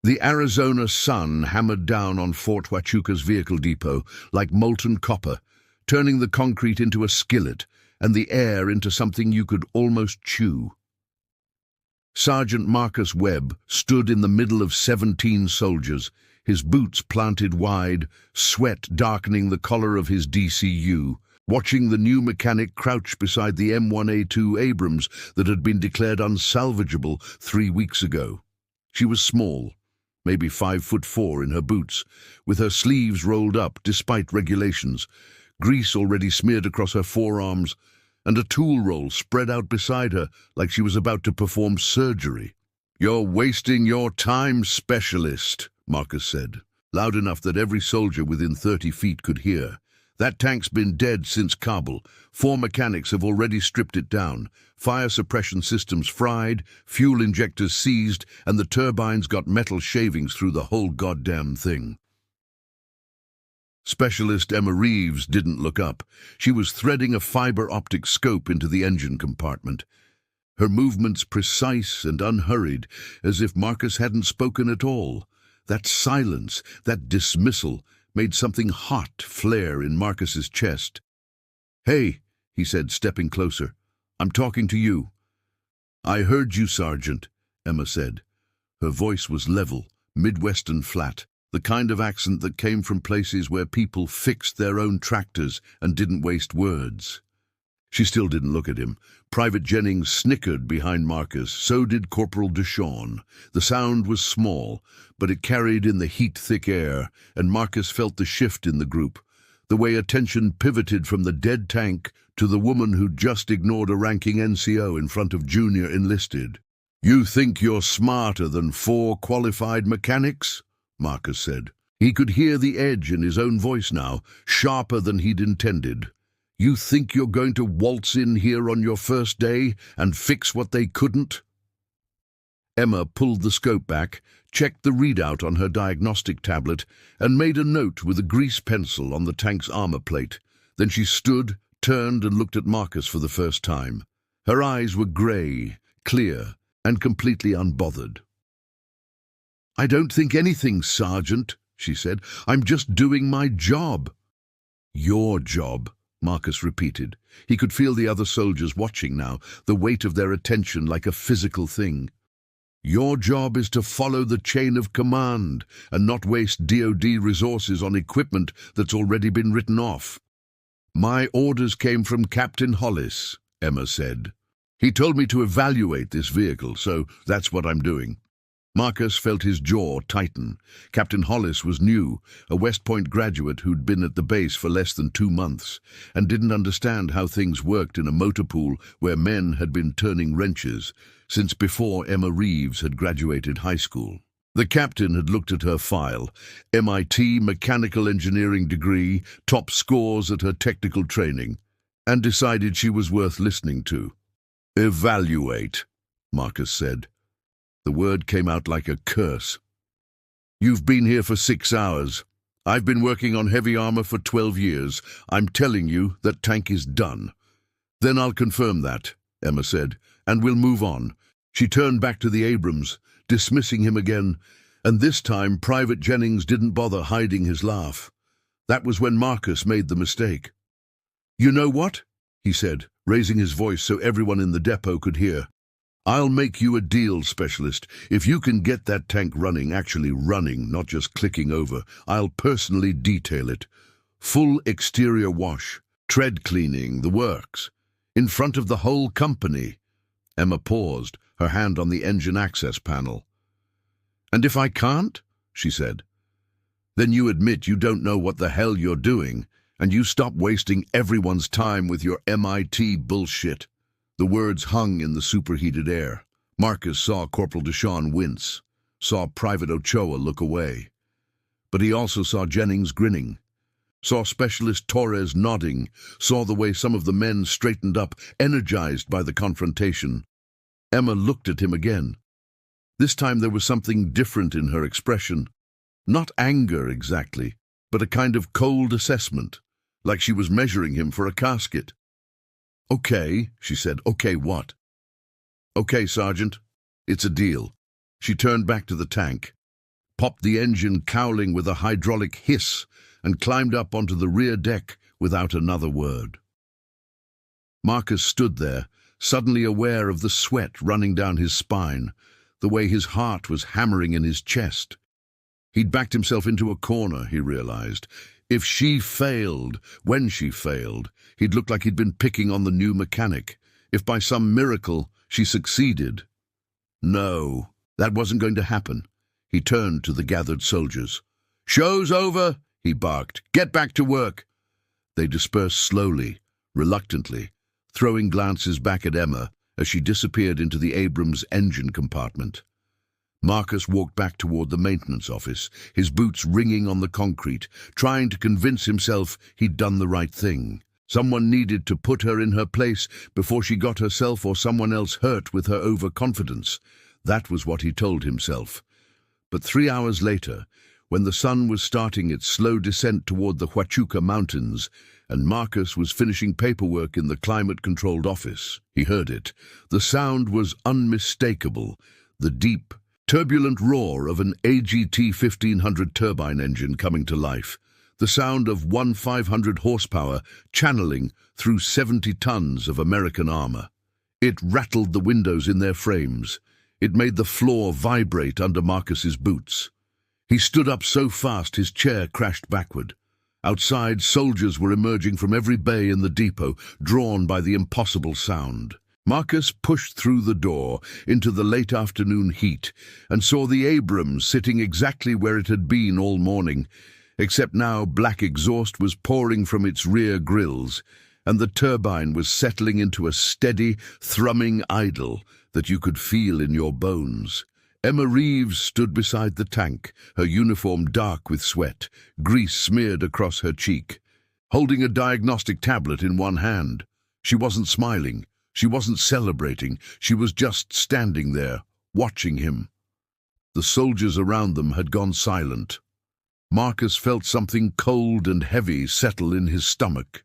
The Arizona sun hammered down on Fort Huachuca's vehicle depot like molten copper, turning the concrete into a skillet and the air into something you could almost chew. Sergeant Marcus Webb stood in the middle of 17 soldiers, his boots planted wide, sweat darkening the collar of his DCU, watching the new mechanic crouch beside the M1A2 Abrams that had been declared unsalvageable 3 weeks ago. She was small, maybe 5'4" in her boots, with her sleeves rolled up despite regulations, grease already smeared across her forearms, and a tool roll spread out beside her like she was about to perform surgery. "You're wasting your time, specialist," Marcus said, loud enough that every soldier within 30 feet could hear. "That tank's been dead since Kabul. 4 mechanics have already stripped it down. Fire suppression systems fried, fuel injectors seized, and the turbines got metal shavings through the whole goddamn thing." Specialist Emma Reeves didn't look up. She was threading a fiber-optic scope into the engine compartment. Her movements precise and unhurried, as if Marcus hadn't spoken at all. That silence, that dismissal, made something hot flare in Marcus's chest. "Hey," he said, stepping closer. "I'm talking to you." "I heard you, Sergeant," Emma said. Her voice was level, Midwestern flat, the kind of accent that came from places where people fixed their own tractors and didn't waste words. She still didn't look at him. Private Jennings snickered behind Marcus, so did Corporal Deshawn. The sound was small, but it carried in the heat-thick air, and Marcus felt the shift in the group, the way attention pivoted from the dead tank to the woman who'd just ignored a ranking NCO in front of junior enlisted. "You think you're smarter than 4 qualified mechanics?" Marcus said. He could hear the edge in his own voice now, sharper than he'd intended. "You think you're going to waltz in here on your first day and fix what they couldn't?" Emma pulled the scope back, checked the readout on her diagnostic tablet, and made a note with a grease pencil on the tank's armor plate. Then she stood, turned, and looked at Marcus for the first time. Her eyes were grey, clear, and completely unbothered. "I don't think anything, Sergeant," she said. "I'm just doing my job." "Your job," Marcus repeated. He could feel the other soldiers watching now, the weight of their attention like a physical thing. "Your job is to follow the chain of command and not waste DoD resources on equipment that's already been written off." "My orders came from Captain Hollis," Emma said. "He told me to evaluate this vehicle, so that's what I'm doing." Marcus felt his jaw tighten. Captain Hollis was new, a West Point graduate who'd been at the base for less than 2 months, and didn't understand how things worked in a motor pool where men had been turning wrenches since before Emma Reeves had graduated high school. The captain had looked at her file, MIT mechanical engineering degree, top scores at her technical training, and decided she was worth listening to. "Evaluate," Marcus said. The word came out like a curse. "You've been here for 6 hours. I've been working on heavy armor for 12 years. I'm telling you that tank is done." "Then I'll confirm that," Emma said, "and we'll move on." She turned back to the Abrams, dismissing him again, and this time Private Jennings didn't bother hiding his laugh. That was when Marcus made the mistake. "You know what?" he said, raising his voice so everyone in the depot could hear. "I'll make you a deal, Specialist. If you can get that tank running, actually running, not just clicking over, I'll personally detail it. Full exterior wash, tread cleaning, the works. In front of the whole company." Emma paused, her hand on the engine access panel. "And if I can't?" she said. "Then you admit you don't know what the hell you're doing, and you stop wasting everyone's time with your MIT bullshit." The words hung in the superheated air. Marcus saw Corporal Deshawn wince, saw Private Ochoa look away. But he also saw Jennings grinning, saw Specialist Torres nodding, saw the way some of the men straightened up, energized by the confrontation. Emma looked at him again. This time there was something different in her expression. Not anger exactly, but a kind of cold assessment, like she was measuring him for a casket. "Okay," she said. "Okay, what?" "Okay, Sergeant. It's a deal." She turned back to the tank. popped the engine cowling with a hydraulic hiss, and climbed up onto the rear deck without another word. Marcus stood there, suddenly aware of the sweat running down his spine, the way his heart was hammering in his chest. He'd backed himself into a corner, he realized. If she failed, when she failed, he'd look like he'd been picking on the new mechanic. If by some miracle she succeeded. No, that wasn't going to happen. He turned to the gathered soldiers. "Show's over," he barked. "Get back to work." They dispersed slowly, reluctantly, throwing glances back at Emma as she disappeared into the Abrams engine compartment. Marcus walked back toward the maintenance office, his boots ringing on the concrete, trying to convince himself he'd done the right thing. Someone needed to put her in her place before she got herself or someone else hurt with her overconfidence. That was what he told himself. But 3 hours later, when the sun was starting its slow descent toward the Huachuca Mountains, and Marcus was finishing paperwork in the climate-controlled office, he heard it. The sound was unmistakable, the deep, turbulent roar of an AGT 1500 turbine engine coming to life, the sound of 1,500 horsepower channeling through 70 tons of American armor. It rattled the windows in their frames. It made the floor vibrate under Marcus's boots. He stood up so fast his chair crashed backward. Outside, soldiers were emerging from every bay in the depot, drawn by the impossible sound. Marcus pushed through the door into the late afternoon heat and saw the Abrams sitting exactly where it had been all morning, except now black exhaust was pouring from its rear grills, and the turbine was settling into a steady, thrumming idle that you could feel in your bones. Emma Reeves stood beside the tank, her uniform dark with sweat, grease smeared across her cheek, holding a diagnostic tablet in one hand. She wasn't smiling. She wasn't celebrating. She was just standing there, watching him. The soldiers around them had gone silent. Marcus felt something cold and heavy settle in his stomach.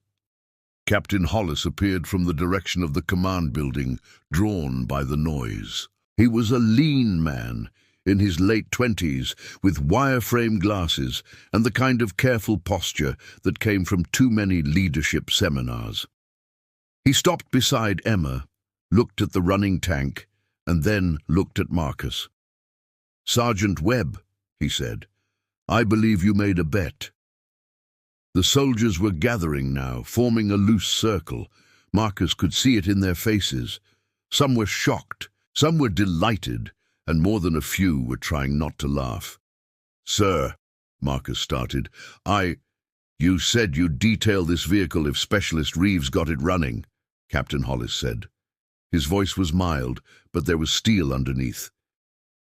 Captain Hollis appeared from the direction of the command building, drawn by the noise. He was a lean man, in his late 20s, with wireframe glasses and the kind of careful posture that came from too many leadership seminars. He stopped beside Emma, looked at the running tank, and then looked at Marcus. "Sergeant Webb," he said, "I believe you made a bet." The soldiers were gathering now, forming a loose circle. Marcus could see it in their faces. Some were shocked, some were delighted, and more than a few were trying not to laugh. "Sir," Marcus started, "You said you'd detail this vehicle if Specialist Reeves got it running," Captain Hollis said. His voice was mild, but there was steel underneath.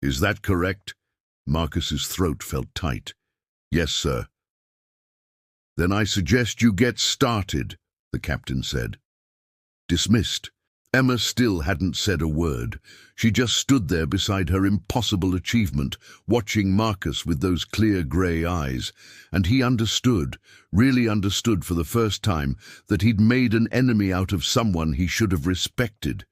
"Is that correct?" Marcus's throat felt tight. "Yes, sir." "Then I suggest you get started," the captain said. Dismissed. Emma still hadn't said a word. She just stood there beside her impossible achievement, watching Marcus with those clear grey eyes, and he understood, really understood for the first time, that he'd made an enemy out of someone he should have respected.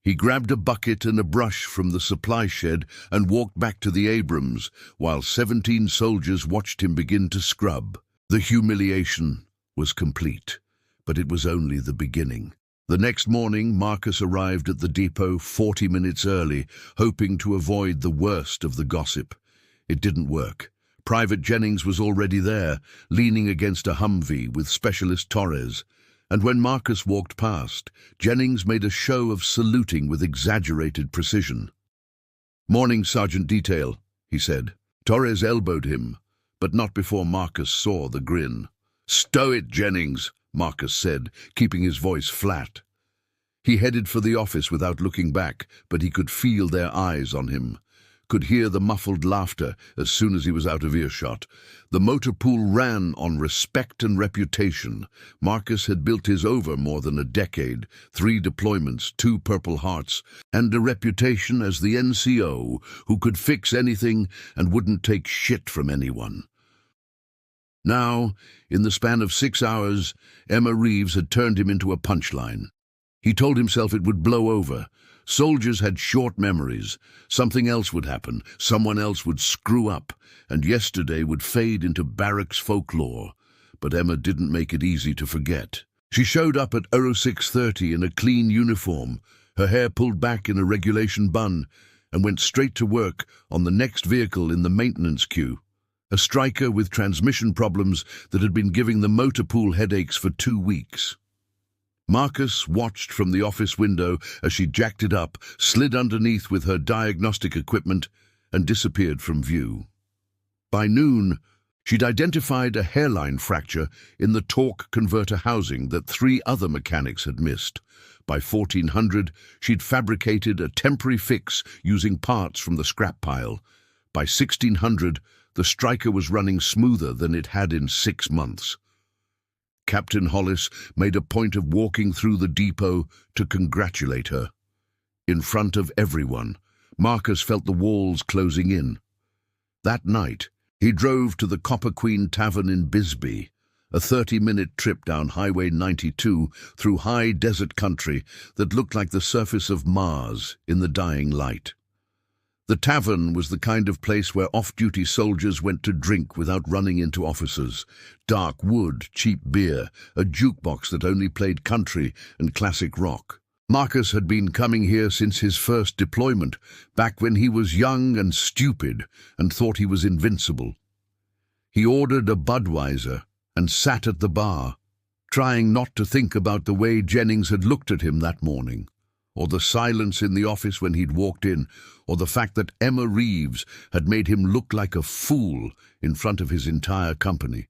He grabbed a bucket and a brush from the supply shed and walked back to the Abrams, while 17 soldiers watched him begin to scrub. The humiliation was complete, but it was only the beginning. The next morning, Marcus arrived at the depot 40 minutes early, hoping to avoid the worst of the gossip. It didn't work. Private Jennings was already there, leaning against a Humvee with Specialist Torres, and when Marcus walked past, Jennings made a show of saluting with exaggerated precision. "Morning, Sergeant Detail," he said. Torres elbowed him, but not before Marcus saw the grin. "Stow it, Jennings," Marcus said, keeping his voice flat. He headed for the office without looking back, but he could feel their eyes on him, could hear the muffled laughter as soon as he was out of earshot. The motor pool ran on respect and reputation. Marcus had built his over more than a decade, 3 deployments, 2 Purple Hearts, and a reputation as the NCO who could fix anything and wouldn't take shit from anyone. Now, in the span of 6 hours, Emma Reeves had turned him into a punchline. He told himself it would blow over, Soldiers had short memories. Something else would happen, someone else would screw up, and yesterday would fade into barracks folklore. But Emma didn't make it easy to forget. She showed up at 06:30 in a clean uniform, her hair pulled back in a regulation bun, and went straight to work on the next vehicle in the maintenance queue. A striker with transmission problems that had been giving the motor pool headaches for 2 weeks. Marcus watched from the office window as she jacked it up, slid underneath with her diagnostic equipment, and disappeared from view. By noon, she'd identified a hairline fracture in the torque converter housing that 3 other mechanics had missed. By 1400, she'd fabricated a temporary fix using parts from the scrap pile. By 1600, the striker was running smoother than it had in 6 months. Captain Hollis made a point of walking through the depot to congratulate her. In front of everyone, Marcus felt the walls closing in. That night, he drove to the Copper Queen Tavern in Bisbee, a 30-minute trip down Highway 92 through high desert country that looked like the surface of Mars in the dying light. The tavern was the kind of place where off-duty soldiers went to drink without running into officers. Dark wood, cheap beer, a jukebox that only played country and classic rock. Marcus had been coming here since his first deployment, back when he was young and stupid and thought he was invincible. He ordered a Budweiser and sat at the bar, trying not to think about the way Jennings had looked at him that morning, or the silence in the office when he'd walked in, or the fact that Emma Reeves had made him look like a fool in front of his entire company.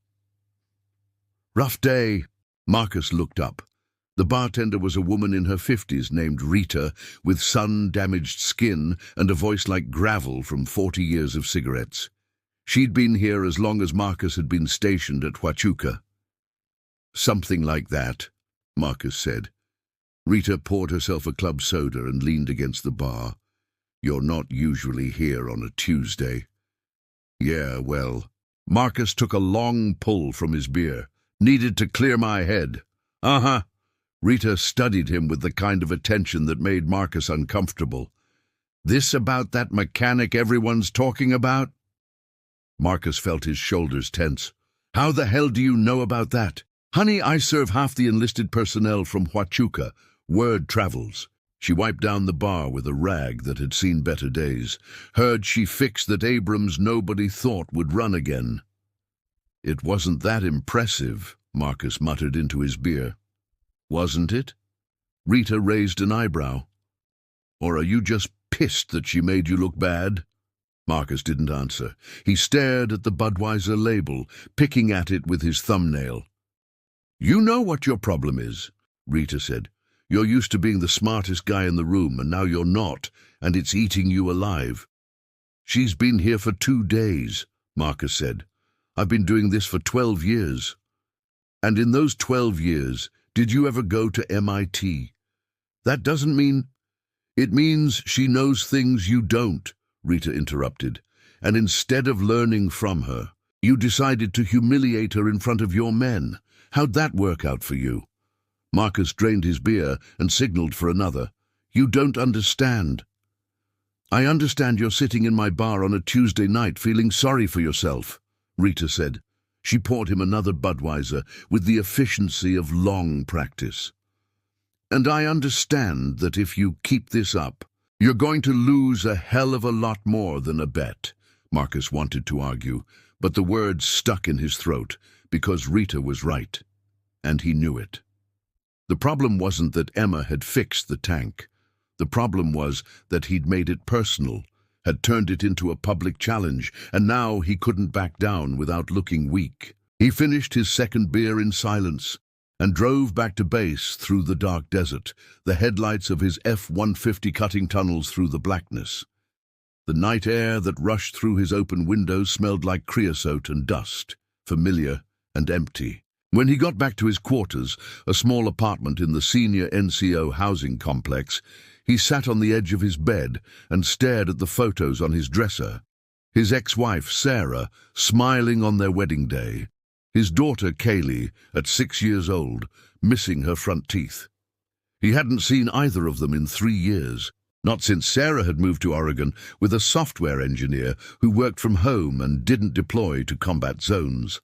Rough day. Marcus looked up. The bartender was a woman in her 50s named Rita, with sun-damaged skin and a voice like gravel from 40 years of cigarettes. She'd been here as long as Marcus had been stationed at Huachuca. "Something like that," Marcus said. Rita poured herself a club soda and leaned against the bar. "You're not usually here on a Tuesday." "Yeah, well." Marcus took a long pull from his beer. "Needed to clear my head." "Uh-huh." Rita studied him with the kind of attention that made Marcus uncomfortable. "This about that mechanic everyone's talking about?" Marcus felt his shoulders tense. "How the hell do you know about that?" "Honey, I serve half the enlisted personnel from Huachuca. Word travels." She wiped down the bar with a rag that had seen better days. "Heard she fixed that Abrams nobody thought would run again." "It wasn't that impressive," Marcus muttered into his beer. "Wasn't it?" Rita raised an eyebrow. "Or are you just pissed that she made you look bad?" Marcus didn't answer. He stared at the Budweiser label, picking at it with his thumbnail. "You know what your problem is," Rita said. "You're used to being the smartest guy in the room, and now you're not, and it's eating you alive." "She's been here for 2 days," Marcus said. "I've been doing this for 12 years. And in those 12 years, did you ever go to MIT? That doesn't mean—" "It means she knows things you don't," Rita interrupted. "And instead of learning from her, you decided to humiliate her in front of your men. How'd that work out for you?" Marcus drained his beer and signaled for another. "You don't understand." "I understand you're sitting in my bar on a Tuesday night feeling sorry for yourself," Rita said. She poured him another Budweiser with the efficiency of long practice. "And I understand that if you keep this up, you're going to lose a hell of a lot more than a bet," Marcus wanted to argue, but the words stuck in his throat because Rita was right, and he knew it. The problem wasn't that Emma had fixed the tank. The problem was that he'd made it personal, had turned it into a public challenge, and now he couldn't back down without looking weak. He finished his second beer in silence and drove back to base through the dark desert, the headlights of his F-150 cutting tunnels through the blackness. The night air that rushed through his open window smelled like creosote and dust, familiar and empty. When he got back to his quarters, a small apartment in the senior NCO housing complex, he sat on the edge of his bed and stared at the photos on his dresser. His ex-wife, Sarah, smiling on their wedding day. His daughter, Kaylee, at 6 years old, missing her front teeth. He hadn't seen either of them in 3 years. Not since Sarah had moved to Oregon with a software engineer who worked from home and didn't deploy to combat zones.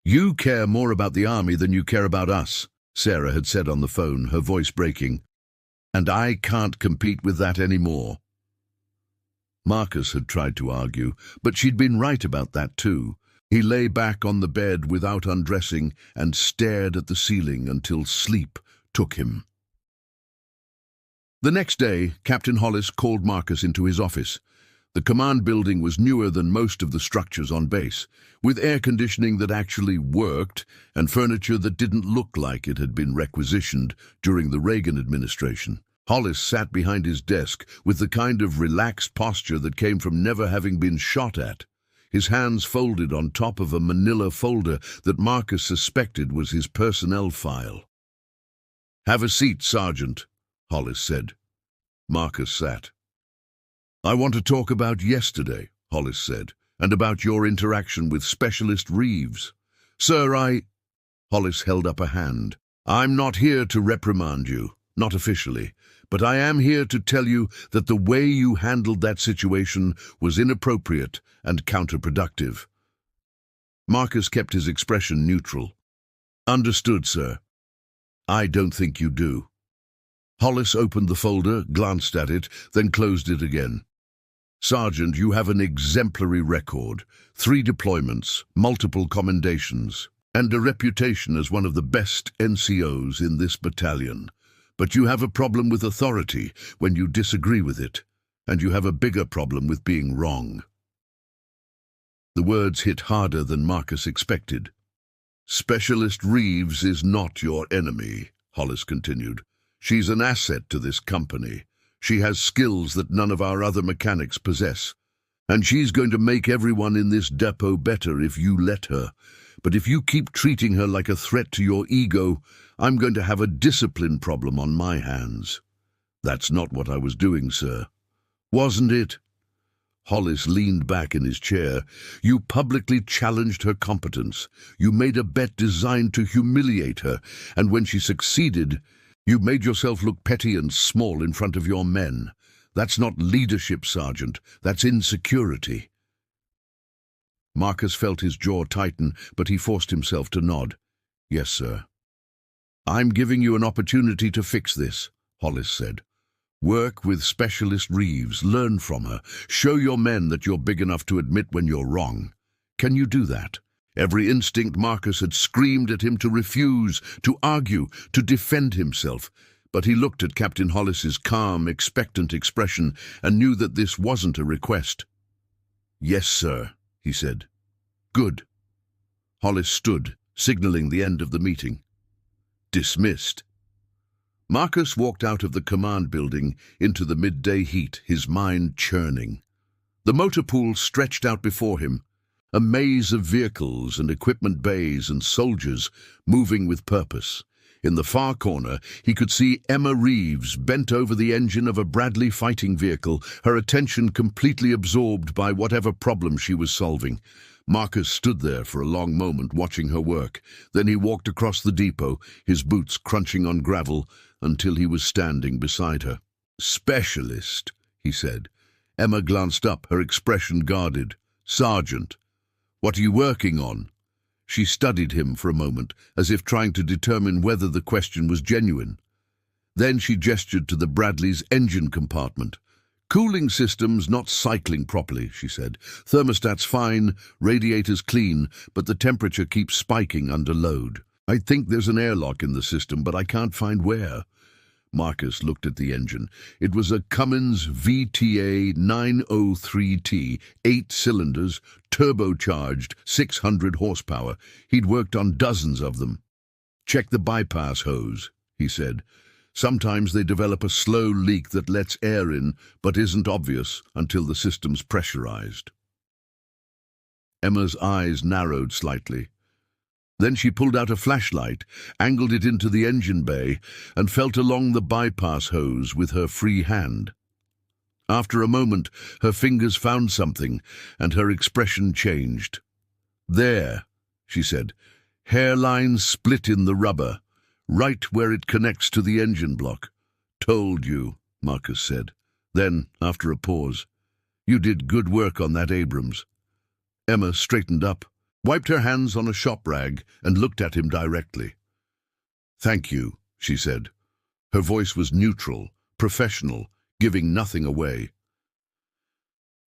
"You care more about the army than you care about us," Sarah had said on the phone, her voice breaking. "And I can't compete with that anymore." Marcus had tried to argue, but she'd been right about that too. He lay back on the bed without undressing and stared at the ceiling until sleep took him. The next day, Captain Hollis called Marcus into his office. The command building was newer than most of the structures on base, with air conditioning that actually worked and furniture that didn't look like it had been requisitioned during the Reagan administration. Hollis sat behind his desk with the kind of relaxed posture that came from never having been shot at, his hands folded on top of a manila folder that Marcus suspected was his personnel file. "Have a seat, Sergeant," Hollis said. Marcus sat. "I want to talk about yesterday," Hollis said, "and about your interaction with Specialist Reeves." "Sir, Hollis held up a hand. "I'm not here to reprimand you, not officially, but I am here to tell you that the way you handled that situation was inappropriate and counterproductive." Marcus kept his expression neutral. "Understood, sir. I don't think you do." Hollis opened the folder, glanced at it, then closed it again. "Sergeant, you have an exemplary record, 3 deployments, multiple commendations, and a reputation as one of the best NCOs in this battalion. But you have a problem with authority when you disagree with it, and you have a bigger problem with being wrong." The words hit harder than Marcus expected. "Specialist Reeves is not your enemy," Hollis continued. "She's an asset to this company. She has skills that none of our other mechanics possess. And she's going to make everyone in this depot better if you let her. But if you keep treating her like a threat to your ego, I'm going to have a discipline problem on my hands." "That's not what I was doing, sir." "Wasn't it?" Hollis leaned back in his chair. "You publicly challenged her competence. You made a bet designed to humiliate her, and when she succeeded, you made yourself look petty and small in front of your men. That's not leadership, Sergeant. That's insecurity." Marcus felt his jaw tighten, but he forced himself to nod. "Yes, sir." "I'm giving you an opportunity to fix this," Hollis said. "Work with Specialist Reeves, learn from her, show your men that you're big enough to admit when you're wrong. Can you do that?" Every instinct Marcus had screamed at him to refuse, to argue, to defend himself. But he looked at Captain Hollis's calm, expectant expression and knew that this wasn't a request. "Yes, sir," he said. "Good." Hollis stood, signaling the end of the meeting. "Dismissed." Marcus walked out of the command building into the midday heat, his mind churning. The motor pool stretched out before him, a maze of vehicles and equipment bays and soldiers moving with purpose. In the far corner, he could see Emma Reeves bent over the engine of a Bradley fighting vehicle, her attention completely absorbed by whatever problem she was solving. Marcus stood there for a long moment watching her work. Then he walked across the depot, his boots crunching on gravel, until he was standing beside her. "Specialist," he said. Emma glanced up, her expression guarded. "Sergeant. What are you working on?" She studied him for a moment, as if trying to determine whether the question was genuine. Then she gestured to the Bradley's engine compartment. "Cooling systems not cycling properly," she said. "Thermostat's fine, radiators clean, but the temperature keeps spiking under load. I think there's an airlock in the system, but I can't find where." Marcus looked at the engine. It was a Cummins VTA 903T, 8 cylinders, turbocharged, 600 horsepower. He'd worked on dozens of them. "Check the bypass hose," he said. "Sometimes they develop a slow leak that lets air in, but isn't obvious until the system's pressurized." Emma's eyes narrowed slightly. Then she pulled out a flashlight, angled it into the engine bay, and felt along the bypass hose with her free hand. After a moment, her fingers found something, and her expression changed. "There," she said. "Hairline split in the rubber, right where it connects to the engine block. Told you." Marcus said. Then, after a pause, "You did good work on that Abrams." Emma straightened up, wiped her hands on a shop rag, and looked at him directly. "Thank you," she said. Her voice was neutral, professional, giving nothing away.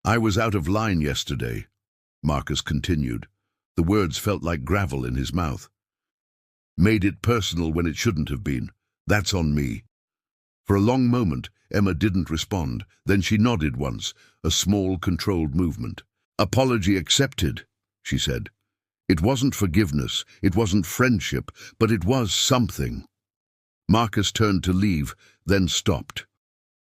"I was out of line yesterday," Marcus continued. The words felt like gravel in his mouth. "Made it personal when it shouldn't have been. That's on me." For a long moment, Emma didn't respond. Then she nodded once, a small, controlled movement. "Apology accepted," she said. It wasn't forgiveness, it wasn't friendship, but it was something. Marcus turned to leave, then stopped.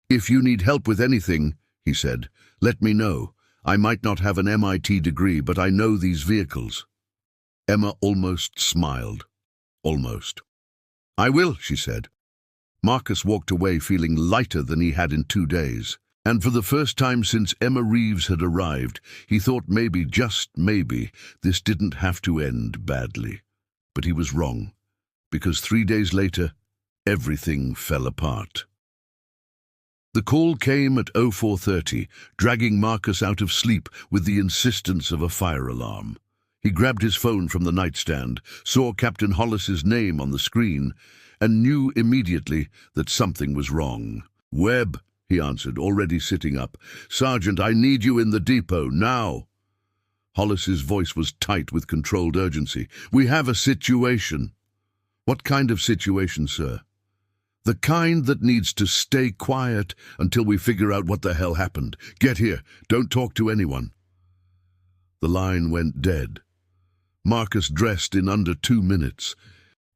"If you need help with anything," he said, "let me know. I might not have an MIT degree, but I know these vehicles." Emma almost smiled. Almost. "I will," she said. Marcus walked away feeling lighter than he had in 2 days. And for the first time since Emma Reeves had arrived, he thought maybe, just maybe, this didn't have to end badly. But he was wrong, because 3 days later, everything fell apart. The call came at 04:30, dragging Marcus out of sleep with the insistence of a fire alarm. He grabbed his phone from the nightstand, saw Captain Hollis's name on the screen, and knew immediately that something was wrong. "Webb," he answered, already sitting up. "Sergeant, I need you in the depot, now." Hollis's voice was tight with controlled urgency. "We have a situation." "What kind of situation, sir?" "The kind that needs to stay quiet until we figure out what the hell happened. Get here. Don't talk to anyone." The line went dead. Marcus dressed in under 2 minutes,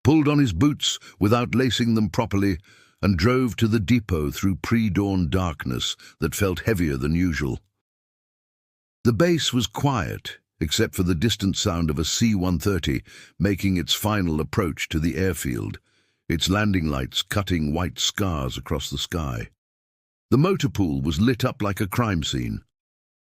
pulled on his boots without lacing them properly, and drove to the depot through pre-dawn darkness that felt heavier than usual. The base was quiet, except for the distant sound of a C-130 making its final approach to the airfield, its landing lights cutting white scars across the sky. The motor pool was lit up like a crime scene.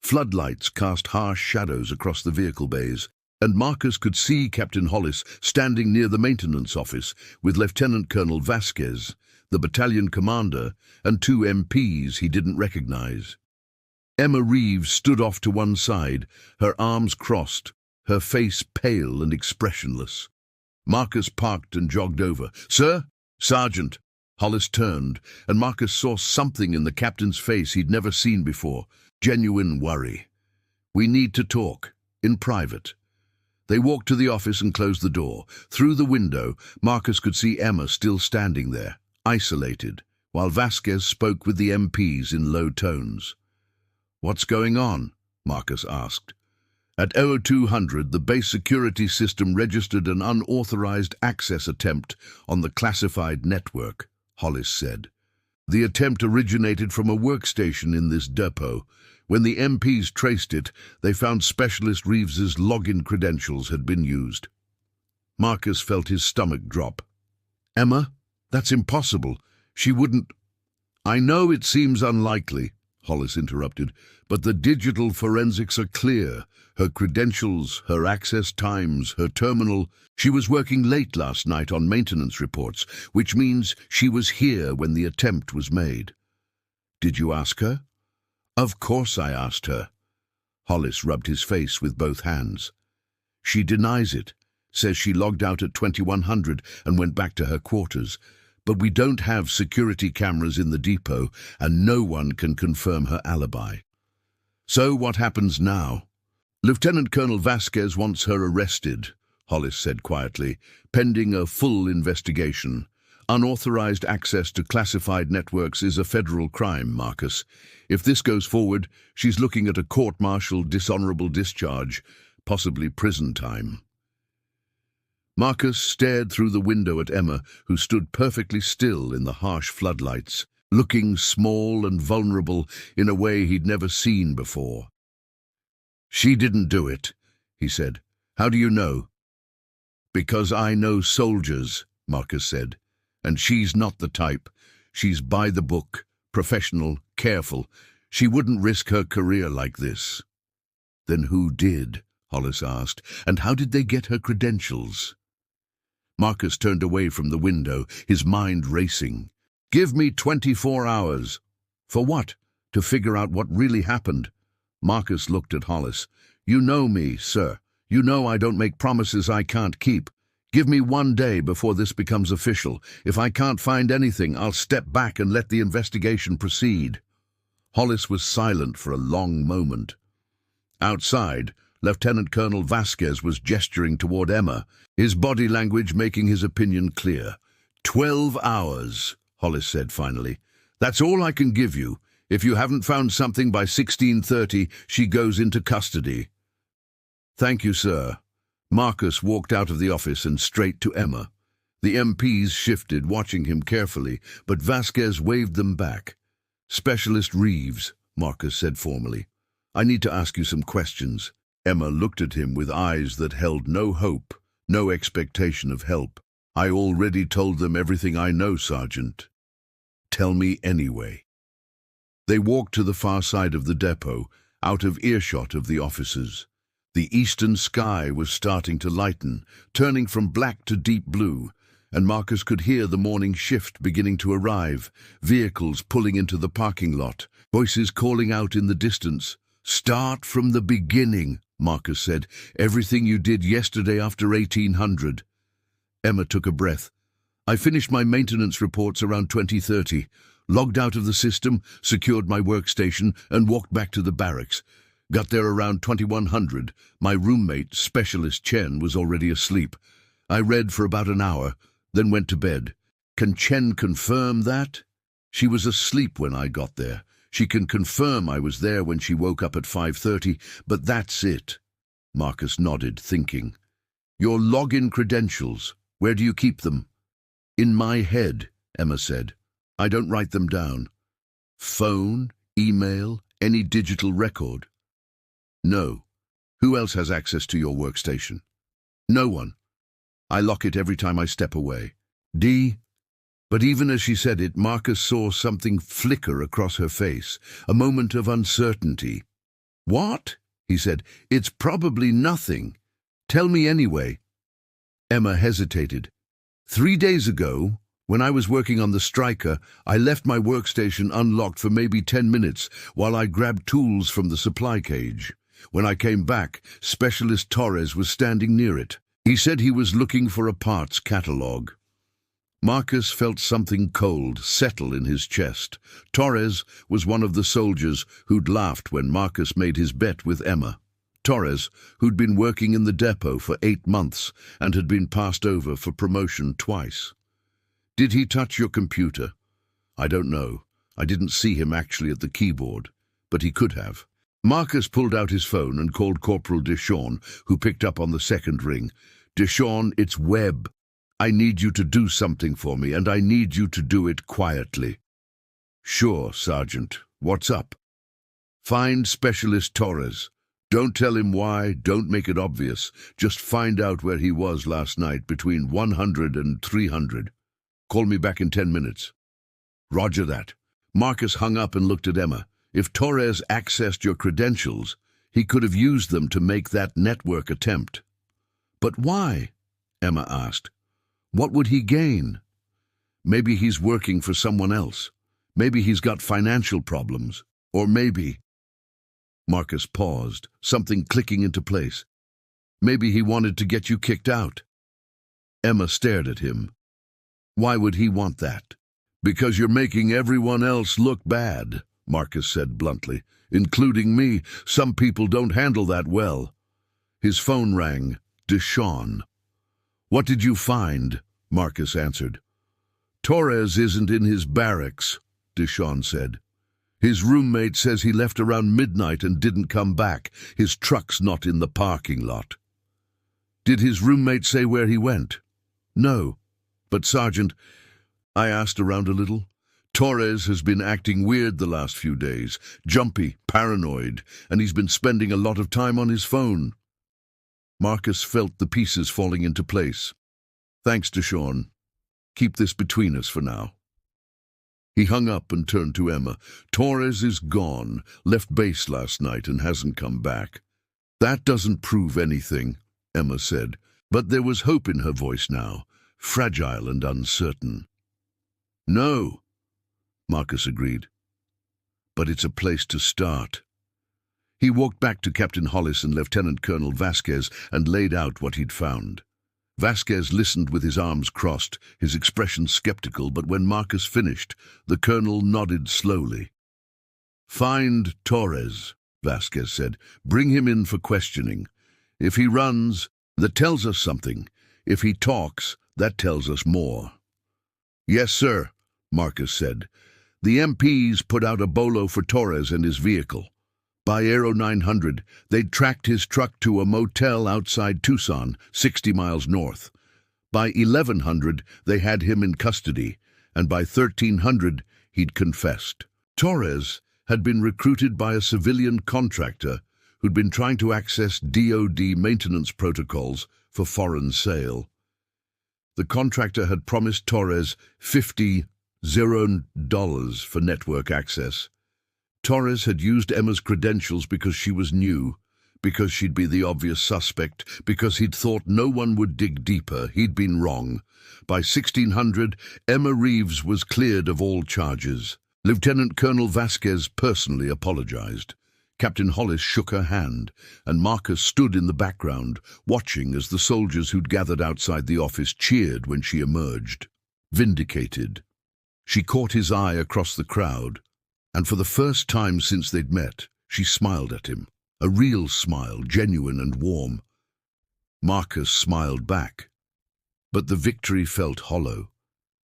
Floodlights cast harsh shadows across the vehicle bays, and Marcus could see Captain Hollis standing near the maintenance office with Lieutenant Colonel Vasquez, the battalion commander, and 2 MPs he didn't recognize. Emma Reeves stood off to one side, her arms crossed, her face pale and expressionless. Marcus parked and jogged over. "Sir?" "Sergeant." Hollis turned, and Marcus saw something in the captain's face he'd never seen before. Genuine worry. "We need to talk. In private." They walked to the office and closed the door. Through the window, Marcus could see Emma still standing there, isolated, while Vasquez spoke with the MPs in low tones. "What's going on?" Marcus asked. "At 0200, the base security system registered an unauthorized access attempt on the classified network," Hollis said. "The attempt originated from a workstation in this depot. When the MPs traced it, they found Specialist Reeves's login credentials had been used." Marcus felt his stomach drop. "Emma? That's impossible. She wouldn't—" "I know it seems unlikely," Hollis interrupted, "but the digital forensics are clear. Her credentials, her access times, her terminal. She was working late last night on maintenance reports, which means she was here when the attempt was made." "Did you ask her?" "Of course I asked her." Hollis rubbed his face with both hands. "She denies it, says she logged out at 2100 and went back to her quarters. But we don't have security cameras in the depot, and no one can confirm her alibi." "So what happens now?" "Lieutenant Colonel Vasquez wants her arrested," Hollis said quietly, "pending a full investigation. Unauthorized access to classified networks is a federal crime, Marcus. If this goes forward, she's looking at a court-martial dishonorable discharge, possibly prison time." Marcus stared through the window at Emma, who stood perfectly still in the harsh floodlights, looking small and vulnerable in a way he'd never seen before. "She didn't do it," he said. "How do you know?" "Because I know soldiers," Marcus said. "And she's not the type. She's by the book, professional, careful. She wouldn't risk her career like this." "Then who did?" Hollis asked. "And how did they get her credentials?" Marcus turned away from the window, his mind racing. Give me 24 hours. For what? To figure out what really happened. Marcus looked at Hollis. You know me, sir. You know I don't make promises I can't keep. Give me 1 day before this becomes official. If I can't find anything, I'll step back and let the investigation proceed. Hollis was silent for a long moment. Outside, Lieutenant Colonel Vasquez was gesturing toward Emma, his body language making his opinion clear. 12 hours, Hollis said finally. That's all I can give you. If you haven't found something by 16:30, she goes into custody. Thank you, sir. Marcus walked out of the office and straight to Emma. The MPs shifted, watching him carefully, but Vasquez waved them back. Specialist Reeves, Marcus said formally. I need to ask you some questions. Emma looked at him with eyes that held no hope, no expectation of help. I already told them everything I know, Sergeant. Tell me anyway. They walked to the far side of the depot, out of earshot of the officers. The eastern sky was starting to lighten, turning from black to deep blue, and Marcus could hear the morning shift beginning to arrive, vehicles pulling into the parking lot, voices calling out in the distance. Start from the beginning, Marcus said. Everything you did yesterday after 1800. Emma took a breath. I finished my maintenance reports around 20:30, logged out of the system, secured my workstation, and walked back to the barracks. Got there around 2100. My roommate, Specialist Chen, was already asleep. I read for about an hour, then went to bed. Can Chen confirm that? She was asleep when I got there. She can confirm I was there when she woke up at 5:30, but that's it. Marcus nodded, thinking. Your login credentials, where do you keep them? In my head, Emma said. I don't write them down. Phone, email, any digital record? No. Who else has access to your workstation? No one. I lock it every time I step away. But even as she said it, Marcus saw something flicker across her face, a moment of uncertainty. What? He said. It's probably nothing. Tell me anyway. Emma hesitated. 3 days ago, when I was working on the striker, I left my workstation unlocked for maybe 10 minutes while I grabbed tools from the supply cage. When I came back, Specialist Torres was standing near it. He said he was looking for a parts catalog. Marcus felt something cold settle in his chest. Torres was one of the soldiers who'd laughed when Marcus made his bet with Emma. Torres, who'd been working in the depot for 8 months and had been passed over for promotion twice. Did he touch your computer? I don't know. I didn't see him actually at the keyboard, but he could have. Marcus pulled out his phone and called Corporal Deshawn, who picked up on the second ring. Deshawn, it's Webb. I need you to do something for me, and I need you to do it quietly. Sure, Sergeant. What's up? Find Specialist Torres. Don't tell him why, don't make it obvious. Just find out where he was last night between 100 and 300. Call me back in 10 minutes. Roger that. Marcus hung up and looked at Emma. If Torres accessed your credentials, he could have used them to make that network attempt. But why? Emma asked. What would he gain? Maybe he's working for someone else. Maybe he's got financial problems. Or maybe... Marcus paused, something clicking into place. Maybe he wanted to get you kicked out. Emma stared at him. Why would he want that? Because you're making everyone else look bad, Marcus said bluntly. Including me. Some people don't handle that well. His phone rang. Deshawn. What did you find? Marcus answered. Torres isn't in his barracks, Deshawn said. His roommate says he left around midnight and didn't come back. His truck's not in the parking lot. Did his roommate say where he went? No. But, Sergeant, I asked around a little. Torres has been acting weird the last few days, jumpy, paranoid, and he's been spending a lot of time on his phone. Marcus felt the pieces falling into place. Thanks, Deshawn. Keep this between us for now. He hung up and turned to Emma. Torres is gone, left base last night and hasn't come back. That doesn't prove anything, Emma said, but there was hope in her voice now, fragile and uncertain. No, Marcus agreed. But it's a place to start. He walked back to Captain Hollis and Lieutenant Colonel Vasquez and laid out what he'd found. Vasquez listened with his arms crossed, his expression skeptical, but when Marcus finished, the colonel nodded slowly. "Find Torres," Vasquez said. "Bring him in for questioning. If he runs, that tells us something. If he talks, that tells us more." "Yes, sir," Marcus said. "The MPs put out a bolo for Torres and his vehicle. By Aero 900, they'd tracked his truck to a motel outside Tucson, 60 miles north. By 1100, they had him in custody, and by 1300, he'd confessed. Torres had been recruited by a civilian contractor who'd been trying to access DoD maintenance protocols for foreign sale. The contractor had promised Torres $50,000 for network access. Torres had used Emma's credentials because she was new, because she'd be the obvious suspect, because he'd thought no one would dig deeper. He'd been wrong. By 1600, Emma Reeves was cleared of all charges. Lieutenant Colonel Vasquez personally apologized. Captain Hollis shook her hand, and Marcus stood in the background, watching as the soldiers who'd gathered outside the office cheered when she emerged. Vindicated. She caught his eye across the crowd, and for the first time since they'd met, she smiled at him. A real smile, genuine and warm. Marcus smiled back. But the victory felt hollow.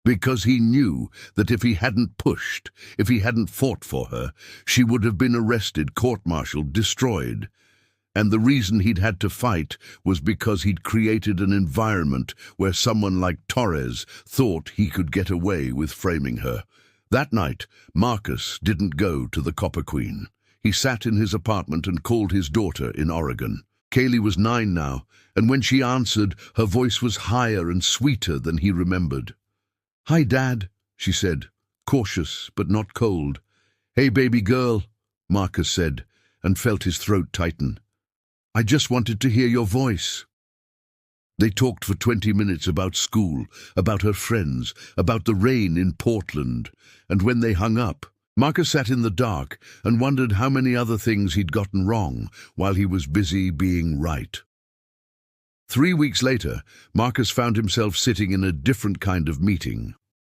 Because he knew that if he hadn't pushed, if he hadn't fought for her, she would have been arrested, court-martialed, destroyed. And the reason he'd had to fight was because he'd created an environment where someone like Torres thought he could get away with framing her. That night, Marcus didn't go to the Copper Queen. He sat in his apartment and called his daughter in Oregon. Kaylee was 9 now, and when she answered, her voice was higher and sweeter than he remembered. "Hi, Dad," she said, cautious but not cold. "Hey, baby girl," Marcus said, and felt his throat tighten. "I just wanted to hear your voice." They talked for 20 minutes about school, about her friends, about the rain in Portland, and when they hung up, Marcus sat in the dark and wondered how many other things he'd gotten wrong while he was busy being right. 3 weeks later, Marcus found himself sitting in a different kind of meeting.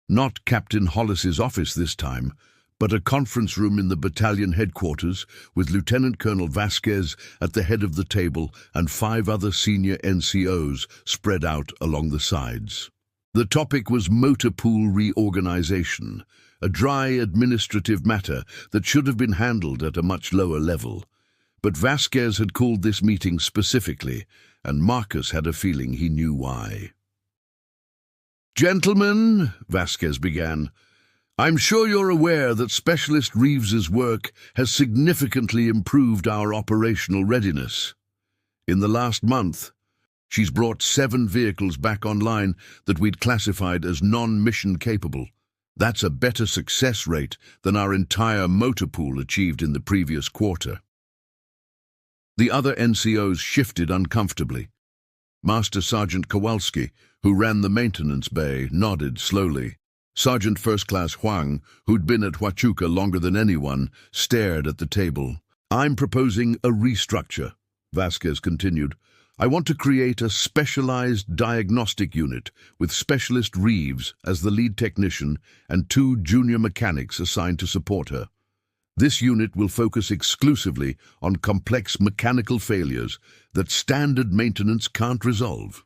Not Captain Hollis's office this time, but a conference room in the battalion headquarters with Lieutenant Colonel Vasquez at the head of the table and 5 other senior NCOs spread out along the sides. The topic was motor pool reorganization, a dry administrative matter that should have been handled at a much lower level. But Vasquez had called this meeting specifically, and Marcus had a feeling he knew why. "Gentlemen," Vasquez began, "I'm sure you're aware that Specialist Reeves's work has significantly improved our operational readiness. In the last month, she's brought 7 vehicles back online that we'd classified as non-mission capable. That's a better success rate than our entire motor pool achieved in the previous quarter." The other NCOs shifted uncomfortably. Master Sergeant Kowalski, who ran the maintenance bay, nodded slowly. Sergeant First Class Huang, who'd been at Huachuca longer than anyone, stared at the table. "I'm proposing a restructure," Vasquez continued. "I want to create a specialized diagnostic unit with Specialist Reeves as the lead technician and 2 junior mechanics assigned to support her. This unit will focus exclusively on complex mechanical failures that standard maintenance can't resolve."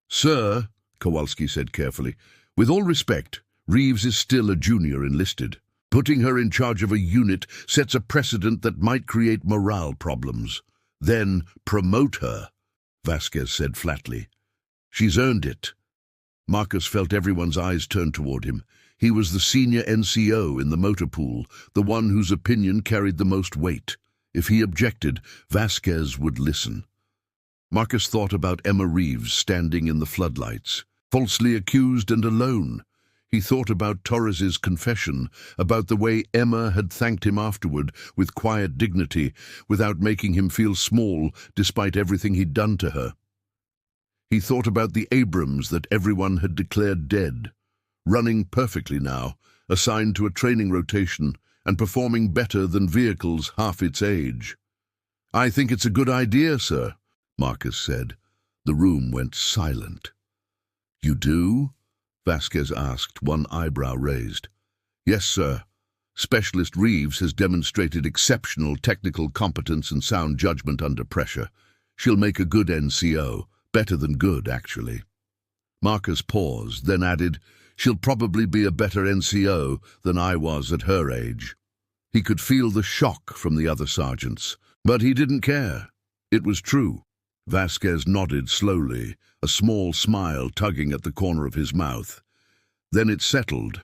"Sir," Kowalski said carefully, "with all respect, Reeves is still a junior enlisted. Putting her in charge of a unit sets a precedent that might create morale problems. Then promote her," Vasquez said flatly. "She's earned it." Marcus felt everyone's eyes turn toward him. He was the senior NCO in the motor pool, the one whose opinion carried the most weight. If he objected, Vasquez would listen. Marcus thought about Emma Reeves standing in the floodlights, falsely accused and alone. He thought about Torres's confession, about the way Emma had thanked him afterward with quiet dignity, without making him feel small despite everything he'd done to her. He thought about the Abrams that everyone had declared dead, running perfectly now, assigned to a training rotation and performing better than vehicles half its age. "I think it's a good idea, sir," Marcus said. The room went silent. "You do?" Vasquez asked, one eyebrow raised. "Yes, sir. Specialist Reeves has demonstrated exceptional technical competence and sound judgment under pressure. She'll make a good NCO, better than good, actually." Marcus paused, then added, "She'll probably be a better NCO than I was at her age." He could feel the shock from the other sergeants, but he didn't care. It was true. Vasquez nodded slowly, a small smile tugging at the corner of his mouth. Then it settled.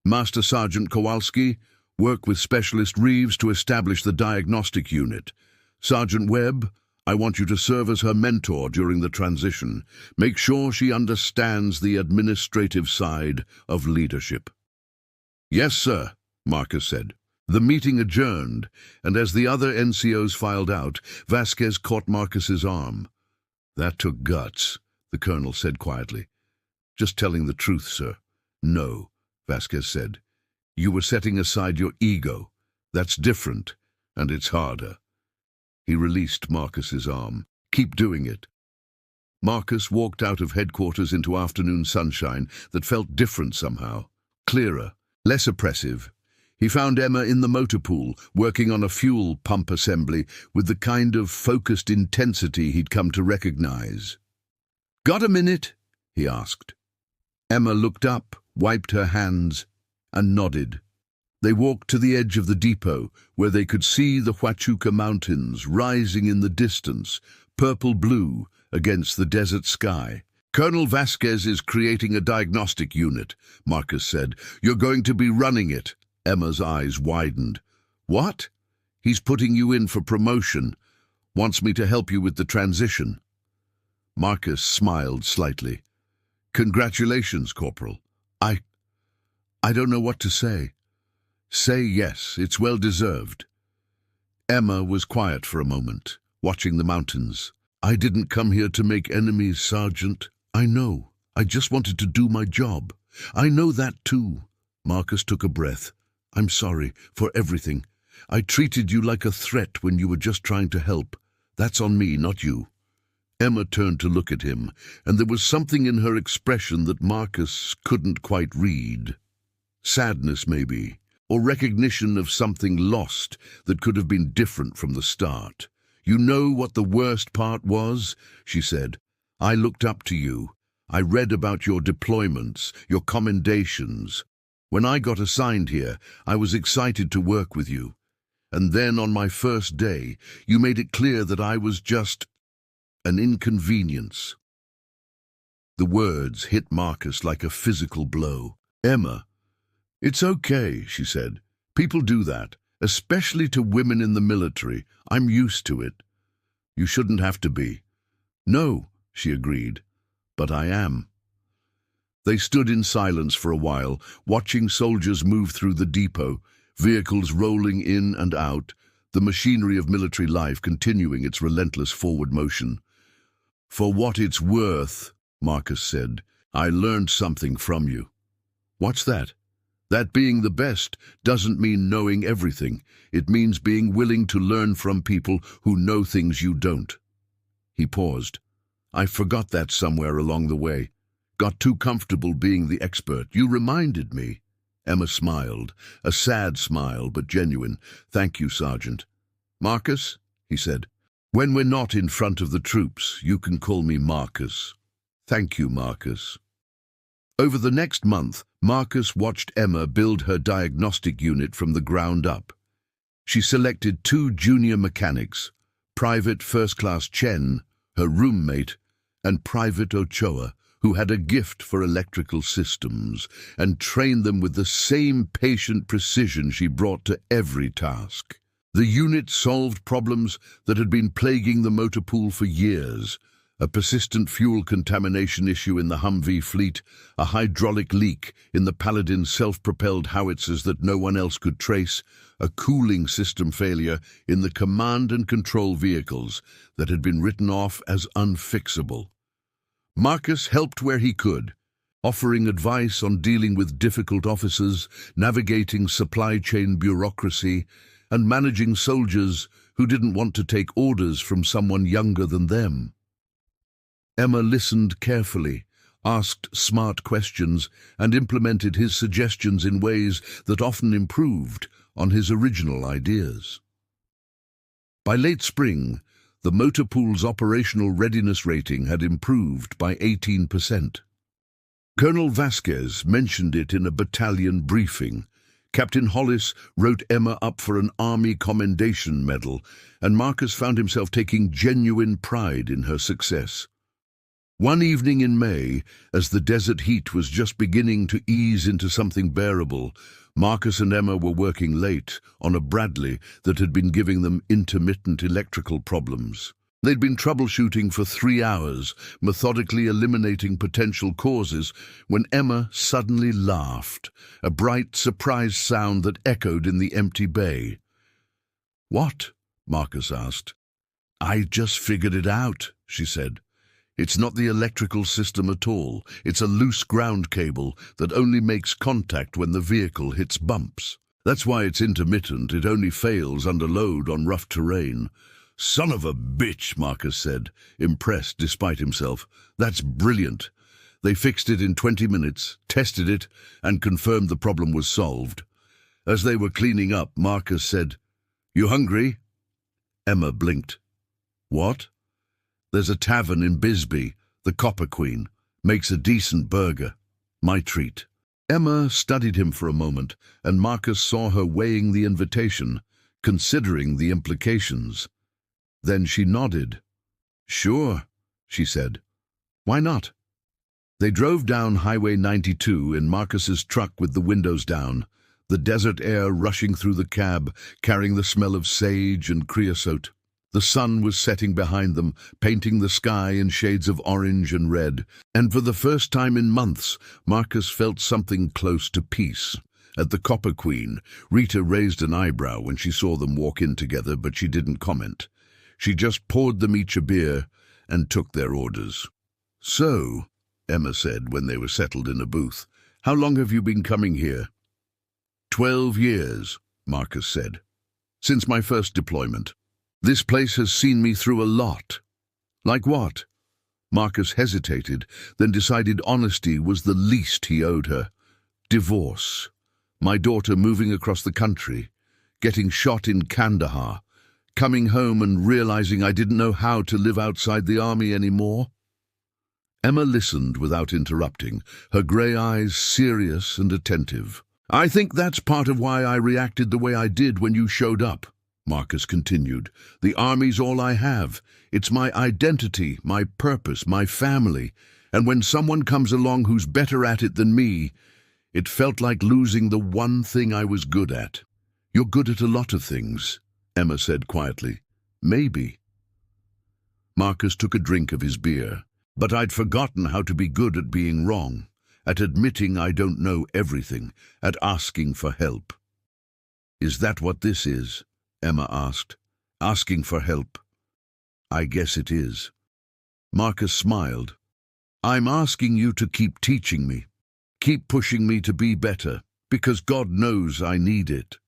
"Master Sergeant Kowalski, work with Specialist Reeves to establish the diagnostic unit. Sergeant Webb, I want you to serve as her mentor during the transition. Make sure she understands the administrative side of leadership." "Yes, sir," Marcus said. The meeting adjourned, and as the other NCOs filed out, Vasquez caught Marcus's arm. "That took guts," the colonel said quietly. "Just telling the truth, sir." "No," Vasquez said. "You were setting aside your ego. That's different, and it's harder." He released Marcus's arm. "Keep doing it." Marcus walked out of headquarters into afternoon sunshine that felt different somehow. Clearer, less oppressive. He found Emma in the motor pool, working on a fuel pump assembly with the kind of focused intensity he'd come to recognize. "Got a minute?" he asked. Emma looked up, wiped her hands, and nodded. They walked to the edge of the depot, where they could see the Huachuca Mountains rising in the distance, purple-blue against the desert sky. "Colonel Vasquez is creating a diagnostic unit," Marcus said. "You're going to be running it." Emma's eyes widened. "What?" "He's putting you in for promotion. Wants me to help you with the transition." Marcus smiled slightly. "Congratulations, Corporal. I don't know what to say." "Say yes, it's well deserved." Emma was quiet for a moment, watching the mountains. "I didn't come here to make enemies, Sergeant. I know. I just wanted to do my job." "I know that too." Marcus took a breath. "I'm sorry for everything. I treated you like a threat when you were just trying to help. That's on me, not you." Emma turned to look at him, and there was something in her expression that Marcus couldn't quite read. Sadness, maybe, or recognition of something lost that could have been different from the start. "You know what the worst part was?" she said. "I looked up to you. I read about your deployments, your commendations. When I got assigned here, I was excited to work with you. And then on my first day, you made it clear that I was just an inconvenience." The words hit Marcus like a physical blow. "Emma." "It's okay," she said. "People do that, especially to women in the military. I'm used to it." "You shouldn't have to be." "No," she agreed, "but I am." They stood in silence for a while, watching soldiers move through the depot, vehicles rolling in and out, the machinery of military life continuing its relentless forward motion. "For what it's worth," Marcus said, "I learned something from you." "What's that?" "That being the best doesn't mean knowing everything. It means being willing to learn from people who know things you don't." He paused. "I forgot that somewhere along the way. Got too comfortable being the expert. You reminded me." Emma smiled, a sad smile but genuine. "Thank you, Sergeant." "Marcus," he said, "when we're not in front of the troops, you can call me Marcus." "Thank you, Marcus." Over the next month, Marcus watched Emma build her diagnostic unit from the ground up. She selected 2 junior mechanics, Private First Class Chen, her roommate, and Private Ochoa, who had a gift for electrical systems, and trained them with the same patient precision she brought to every task. The unit solved problems that had been plaguing the motor pool for years: a persistent fuel contamination issue in the Humvee fleet, a hydraulic leak in the Paladin self-propelled howitzers that no one else could trace, a cooling system failure in the command and control vehicles that had been written off as unfixable. Marcus helped where he could, offering advice on dealing with difficult officers, navigating supply chain bureaucracy, and managing soldiers who didn't want to take orders from someone younger than them. Emma listened carefully, asked smart questions, and implemented his suggestions in ways that often improved on his original ideas. By late spring, the motor pool's operational readiness rating had improved by 18%. Colonel Vasquez mentioned it in a battalion briefing. Captain Hollis wrote Emma up for an Army Commendation Medal, and Marcus found himself taking genuine pride in her success. One evening in May, as the desert heat was just beginning to ease into something bearable, Marcus and Emma were working late on a Bradley that had been giving them intermittent electrical problems. They'd been troubleshooting for 3 hours, methodically eliminating potential causes, when Emma suddenly laughed, a bright, surprised sound that echoed in the empty bay. "What?" Marcus asked. "I just figured it out," she said. "It's not the electrical system at all. It's a loose ground cable that only makes contact when the vehicle hits bumps. That's why it's intermittent. It only fails under load on rough terrain." "Son of a bitch," Marcus said, impressed despite himself. "That's brilliant." They fixed it in 20 minutes, tested it, and confirmed the problem was solved. As they were cleaning up, Marcus said, "You hungry?" Emma blinked. "What?" "There's a tavern in Bisbee, the Copper Queen. Makes a decent burger. My treat." Emma studied him for a moment, and Marcus saw her weighing the invitation, considering the implications. Then she nodded. "Sure," she said. "Why not?" They drove down Highway 92 in Marcus's truck with the windows down, the desert air rushing through the cab, carrying the smell of sage and creosote. The sun was setting behind them, painting the sky in shades of orange and red, and for the first time in months, Marcus felt something close to peace. At the Copper Queen, Rita raised an eyebrow when she saw them walk in together, but she didn't comment. She just poured them each a beer and took their orders. "So," Emma said when they were settled in a booth, "how long have you been coming here?" 12 years, Marcus said. "Since my first deployment. This place has seen me through a lot." "Like what?" Marcus hesitated, then decided honesty was the least he owed her. "Divorce. My daughter moving across the country. Getting shot in Kandahar. Coming home and realizing I didn't know how to live outside the army anymore." Emma listened without interrupting, her grey eyes serious and attentive. "I think that's part of why I reacted the way I did when you showed up," Marcus continued. "The army's all I have. It's my identity, my purpose, my family. And when someone comes along who's better at it than me, it felt like losing the one thing I was good at." "You're good at a lot of things," Emma said quietly. "Maybe." Marcus took a drink of his beer. "But I'd forgotten how to be good at being wrong, at admitting I don't know everything, at asking for help." "Is that what this is?" Emma asked. "Asking for help?" "I guess it is." Marcus smiled. "I'm asking you to keep teaching me. Keep pushing me to be better, because God knows I need it."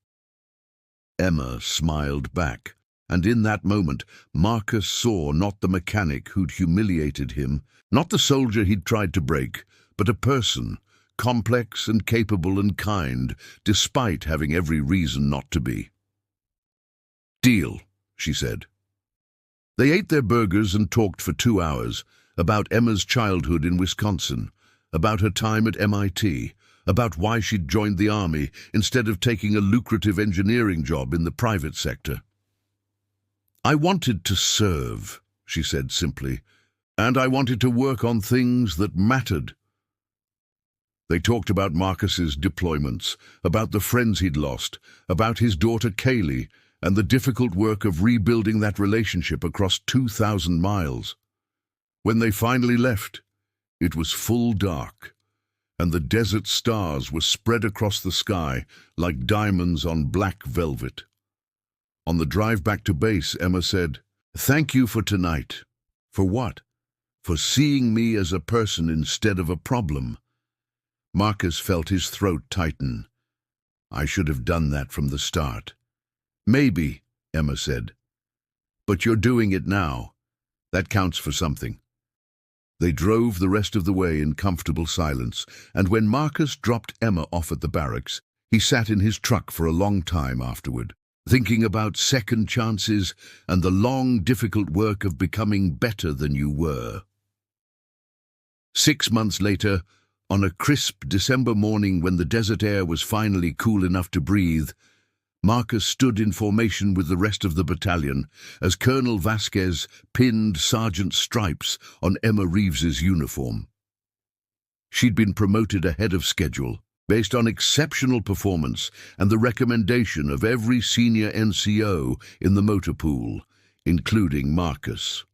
Emma smiled back, and in that moment Marcus saw not the mechanic who'd humiliated him, not the soldier he'd tried to break, but a person, complex and capable and kind, despite having every reason not to be. "Deal," she said. They ate their burgers and talked for 2 hours, about Emma's childhood in Wisconsin, about her time at MIT, about why she'd joined the army instead of taking a lucrative engineering job in the private sector. "I wanted to serve," she said simply, "and I wanted to work on things that mattered." They talked about Marcus's deployments, about the friends he'd lost, about his daughter Kaylee, and the difficult work of rebuilding that relationship across 2,000 miles. When they finally left, it was full dark, and the desert stars were spread across the sky like diamonds on black velvet. On the drive back to base, Emma said, "Thank you for tonight." "For what?" "For seeing me as a person instead of a problem." Marcus felt his throat tighten. I should have done that from the start. Maybe, Emma said. But you're doing it now. That counts for something. They drove the rest of the way in comfortable silence, and when Marcus dropped Emma off at the barracks, he sat in his truck for a long time afterward, thinking about second chances and the long, difficult work of becoming better than you were. 6 months later, on a crisp December morning when the desert air was finally cool enough to breathe, Marcus stood in formation with the rest of the battalion as Colonel Vasquez pinned sergeant stripes on Emma Reeves's uniform. She'd been promoted ahead of schedule, based on exceptional performance and the recommendation of every senior NCO in the motor pool, including Marcus.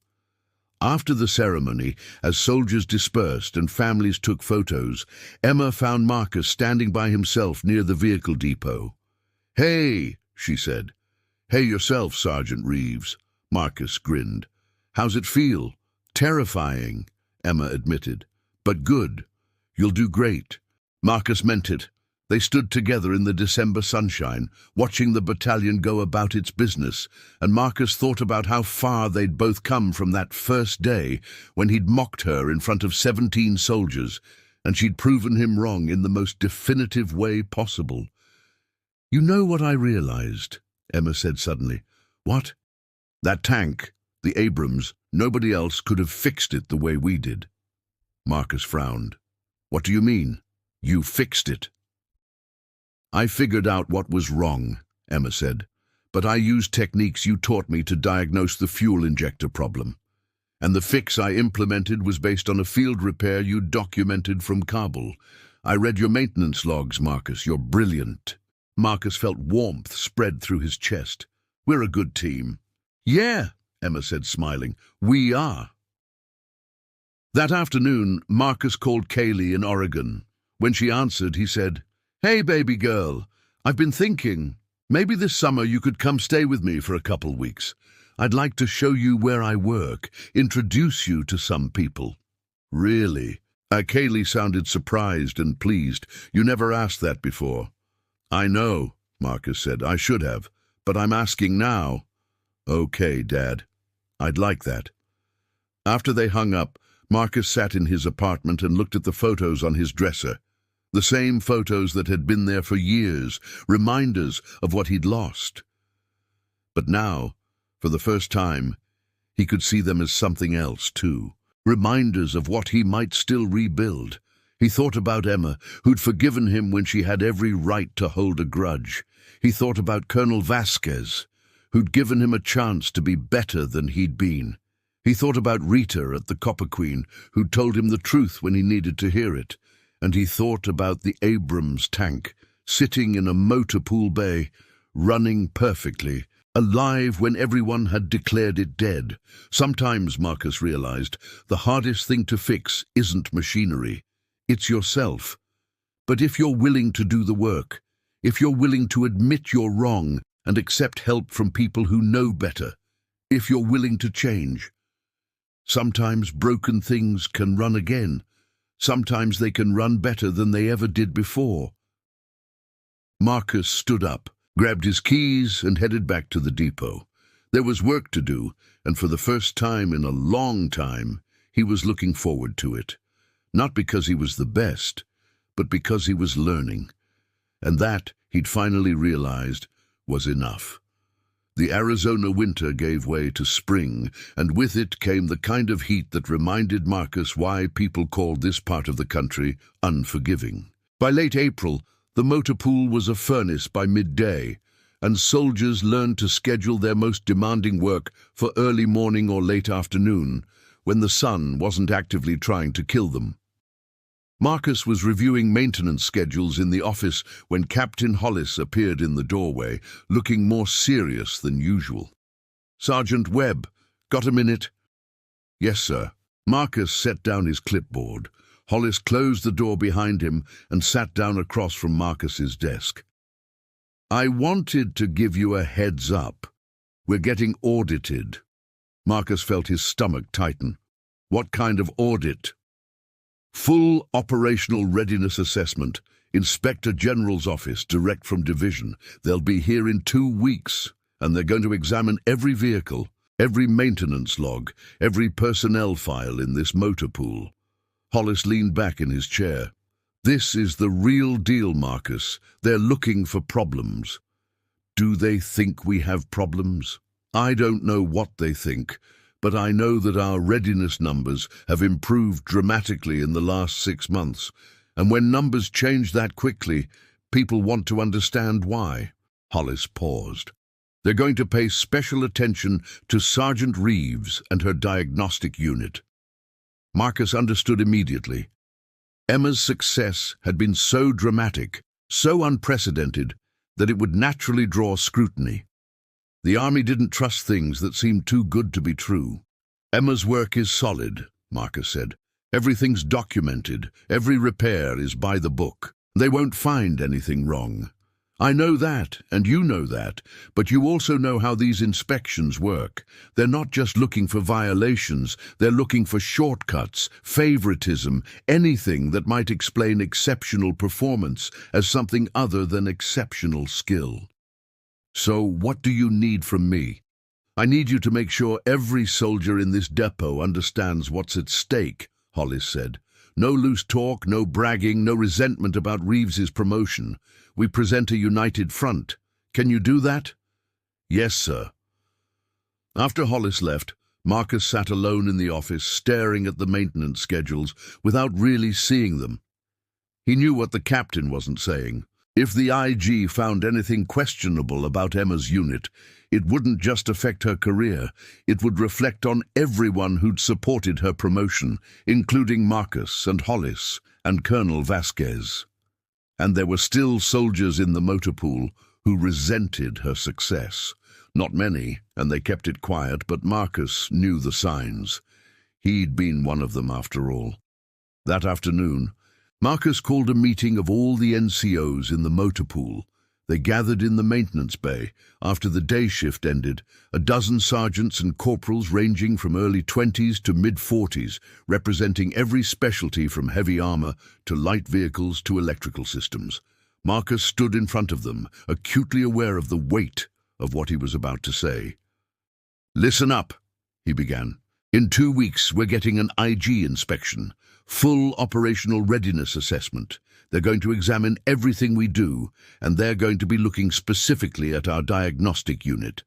After the ceremony, as soldiers dispersed and families took photos, Emma found Marcus standing by himself near the vehicle depot. "Hey," she said. "Hey yourself, Sergeant Reeves." Marcus grinned. "How's it feel?" "Terrifying," Emma admitted. "But good. You'll do great." Marcus meant it. They stood together in the December sunshine, watching the battalion go about its business, and Marcus thought about how far they'd both come from that first day when he'd mocked her in front of 17 soldiers, and she'd proven him wrong in the most definitive way possible. "You know what I realized," Emma said suddenly. "What?" "That tank, the Abrams, nobody else could have fixed it the way we did." Marcus frowned. "What do you mean? You fixed it?" "I figured out what was wrong," Emma said, "but I used techniques you taught me to diagnose the fuel injector problem. And the fix I implemented was based on a field repair you documented from Kabul. I read your maintenance logs, Marcus. You're brilliant." Marcus felt warmth spread through his chest. "We're a good team." "Yeah," Emma said, smiling. "We are." That afternoon, Marcus called Kaylee in Oregon. When she answered, he said, "Hey, baby girl, I've been thinking, maybe this summer you could come stay with me for a couple weeks. I'd like to show you where I work, introduce you to some people." "Really?" Kaylee sounded surprised and pleased. "You never asked that before." "I know," Marcus said. "I should have, but I'm asking now." "Okay, Dad. I'd like that." After they hung up, Marcus sat in his apartment and looked at the photos on his dresser. The same photos that had been there for years, reminders of what he'd lost. But now, for the first time, he could see them as something else, too. Reminders of what he might still rebuild. He thought about Emma, who'd forgiven him when she had every right to hold a grudge. He thought about Colonel Vasquez, who'd given him a chance to be better than he'd been. He thought about Rita at the Copper Queen, who'd told him the truth when he needed to hear it. And he thought about the Abrams tank, sitting in a motor pool bay, running perfectly, alive when everyone had declared it dead. Sometimes, Marcus realized, the hardest thing to fix isn't machinery. It's yourself. But if you're willing to do the work, if you're willing to admit you're wrong and accept help from people who know better, if you're willing to change, sometimes broken things can run again. Sometimes they can run better than they ever did before. Marcus stood up, grabbed his keys, and headed back to the depot. There was work to do, and for the first time in a long time, he was looking forward to it. Not because he was the best, but because he was learning. And that, he'd finally realized, was enough. The Arizona winter gave way to spring, and with it came the kind of heat that reminded Marcus why people called this part of the country unforgiving. By late April, the motor pool was a furnace by midday, and soldiers learned to schedule their most demanding work for early morning or late afternoon, when the sun wasn't actively trying to kill them. Marcus was reviewing maintenance schedules in the office when Captain Hollis appeared in the doorway, looking more serious than usual. "Sergeant Webb, got a minute?" "Yes, sir." Marcus set down his clipboard. Hollis closed the door behind him and sat down across from Marcus's desk. "I wanted to give you a heads up. We're getting audited." Marcus felt his stomach tighten. "What kind of audit?" Full operational readiness assessment. Inspector General's office, direct from division. They'll be here in 2 weeks, and they're going to examine every vehicle, every maintenance log, every personnel file in this motor pool. Hollis leaned back in his chair. This is the real deal, Marcus. They're looking for problems. Do they think we have problems? I don't know what they think, but I know that our readiness numbers have improved dramatically in the last 6 months. And when numbers change that quickly, people want to understand why. Hollis paused. They're going to pay special attention to Sergeant Reeves and her diagnostic unit. Marcus understood immediately. Emma's success had been so dramatic, so unprecedented, that it would naturally draw scrutiny. The army didn't trust things that seemed too good to be true. Emma's work is solid, Marcus said. Everything's documented. Every repair is by the book. They won't find anything wrong. I know that, and you know that, but you also know how these inspections work. They're not just looking for violations, they're looking for shortcuts, favoritism, anything that might explain exceptional performance as something other than exceptional skill. So what do you need from me? I need you to make sure every soldier in this depot understands what's at stake, Hollis said. No loose talk, no bragging, no resentment about Reeves's promotion. We present a united front. Can you do that? Yes, sir. After Hollis left, Marcus sat alone in the office, staring at the maintenance schedules without really seeing them. He knew what the captain wasn't saying. If the IG found anything questionable about Emma's unit, it wouldn't just affect her career, it would reflect on everyone who'd supported her promotion, including Marcus and Hollis and Colonel Vasquez. And there were still soldiers in the motor pool who resented her success. Not many, and they kept it quiet, but Marcus knew the signs. He'd been one of them after all. That afternoon, Marcus called a meeting of all the NCOs in the motor pool. They gathered in the maintenance bay. After the day shift ended, a dozen sergeants and corporals ranging from early 20s to mid-40s, representing every specialty from heavy armor to light vehicles to electrical systems. Marcus stood in front of them, acutely aware of the weight of what he was about to say. "Listen up," he began. "In 2 weeks, we're getting an IG inspection. Full operational readiness assessment. They're going to examine everything we do, and they're going to be looking specifically at our diagnostic unit."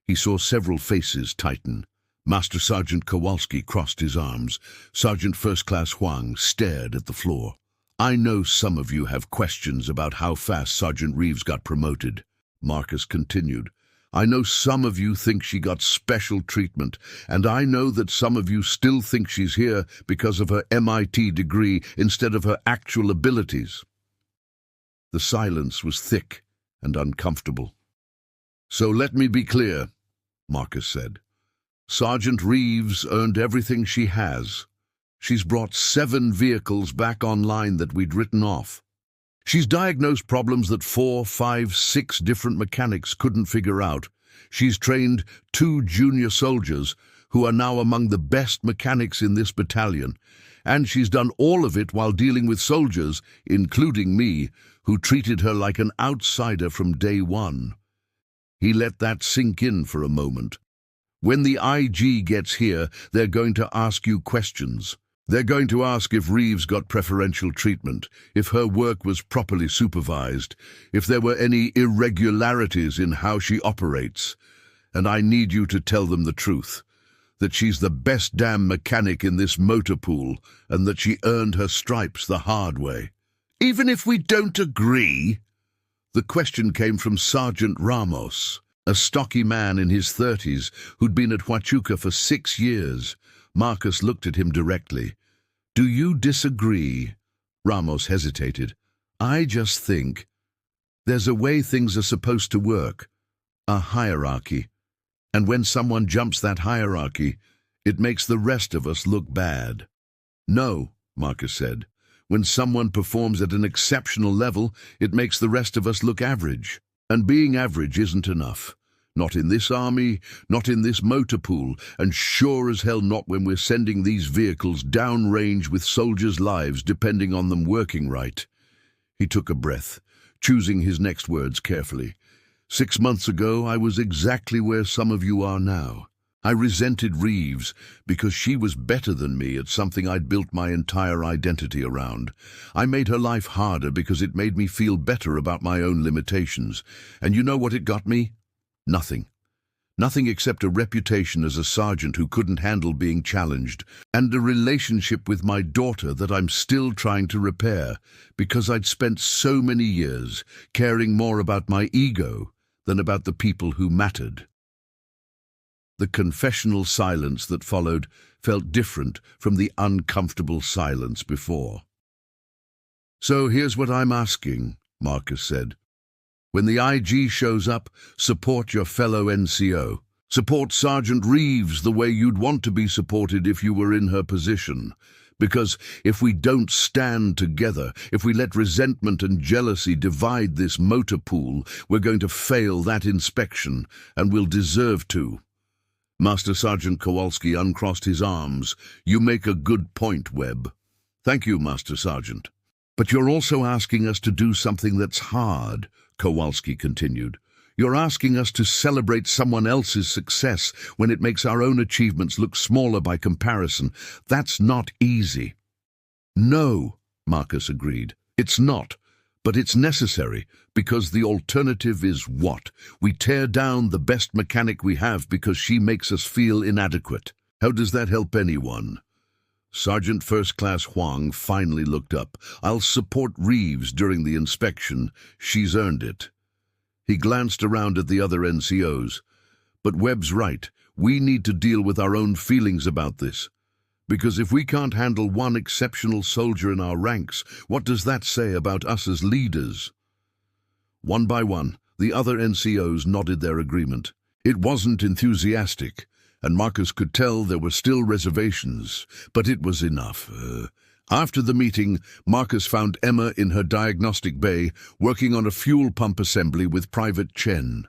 He saw several faces tighten. Master Sergeant Kowalski crossed his arms. Sergeant First Class Huang stared at the floor. "I know some of you have questions about how fast Sergeant Reeves got promoted," Marcus continued. "I know some of you think she got special treatment, and I know that some of you still think she's here because of her MIT degree instead of her actual abilities." The silence was thick and uncomfortable. "So let me be clear," Marcus said. "Sergeant Reeves earned everything she has. She's brought 7 vehicles back online that we'd written off. She's diagnosed problems that 4, 5, 6 different mechanics couldn't figure out. She's trained 2 junior soldiers who are now among the best mechanics in this battalion. And she's done all of it while dealing with soldiers, including me, who treated her like an outsider from day one." He let that sink in for a moment. "When the IG gets here, they're going to ask you questions. They're going to ask if Reeves got preferential treatment, if her work was properly supervised, if there were any irregularities in how she operates. And I need you to tell them the truth, that she's the best damn mechanic in this motor pool, and that she earned her stripes the hard way." "Even if we don't agree?" The question came from Sergeant Ramos, a stocky man in his 30s who'd been at Huachuca for 6 years. Marcus looked at him directly. "Do you disagree?" Ramos hesitated. "I just think there's a way things are supposed to work, a hierarchy. And when someone jumps that hierarchy, it makes the rest of us look bad." "No," Marcus said. "When someone performs at an exceptional level, it makes the rest of us look average. And being average isn't enough. Not in this army, not in this motor pool, and sure as hell not when we're sending these vehicles downrange with soldiers' lives depending on them working right." He took a breath, choosing his next words carefully. 6 months ago, I was exactly where some of you are now. I resented Reeves because she was better than me at something I'd built my entire identity around. I made her life harder because it made me feel better about my own limitations. And you know what it got me? Nothing. Nothing except a reputation as a sergeant who couldn't handle being challenged, and a relationship with my daughter that I'm still trying to repair because I'd spent so many years caring more about my ego than about the people who mattered. The confessional silence that followed felt different from the uncomfortable silence before. "So here's what I'm asking," Marcus said. "When the IG shows up, support your fellow NCO. Support Sergeant Reeves the way you'd want to be supported if you were in her position. Because if we don't stand together, if we let resentment and jealousy divide this motor pool, we're going to fail that inspection, and we'll deserve to." Master Sergeant Kowalski uncrossed his arms. "You make a good point, Webb." "Thank you, Master Sergeant." "But you're also asking us to do something that's hard," Kowalski continued. "You're asking us to celebrate someone else's success when it makes our own achievements look smaller by comparison. That's not easy." "No," Marcus agreed. "It's not. But it's necessary, because the alternative is what? We tear down the best mechanic we have because she makes us feel inadequate. How does that help anyone?" Sergeant First Class Huang finally looked up. "I'll support Reeves during the inspection. She's earned it." He glanced around at the other NCOs. "But Webb's right. We need to deal with our own feelings about this. Because if we can't handle one exceptional soldier in our ranks, what does that say about us as leaders?" One by one, the other NCOs nodded their agreement. It wasn't enthusiastic, and Marcus could tell there were still reservations, but it was enough. After the meeting, Marcus found Emma in her diagnostic bay, working on a fuel pump assembly with Private Chen.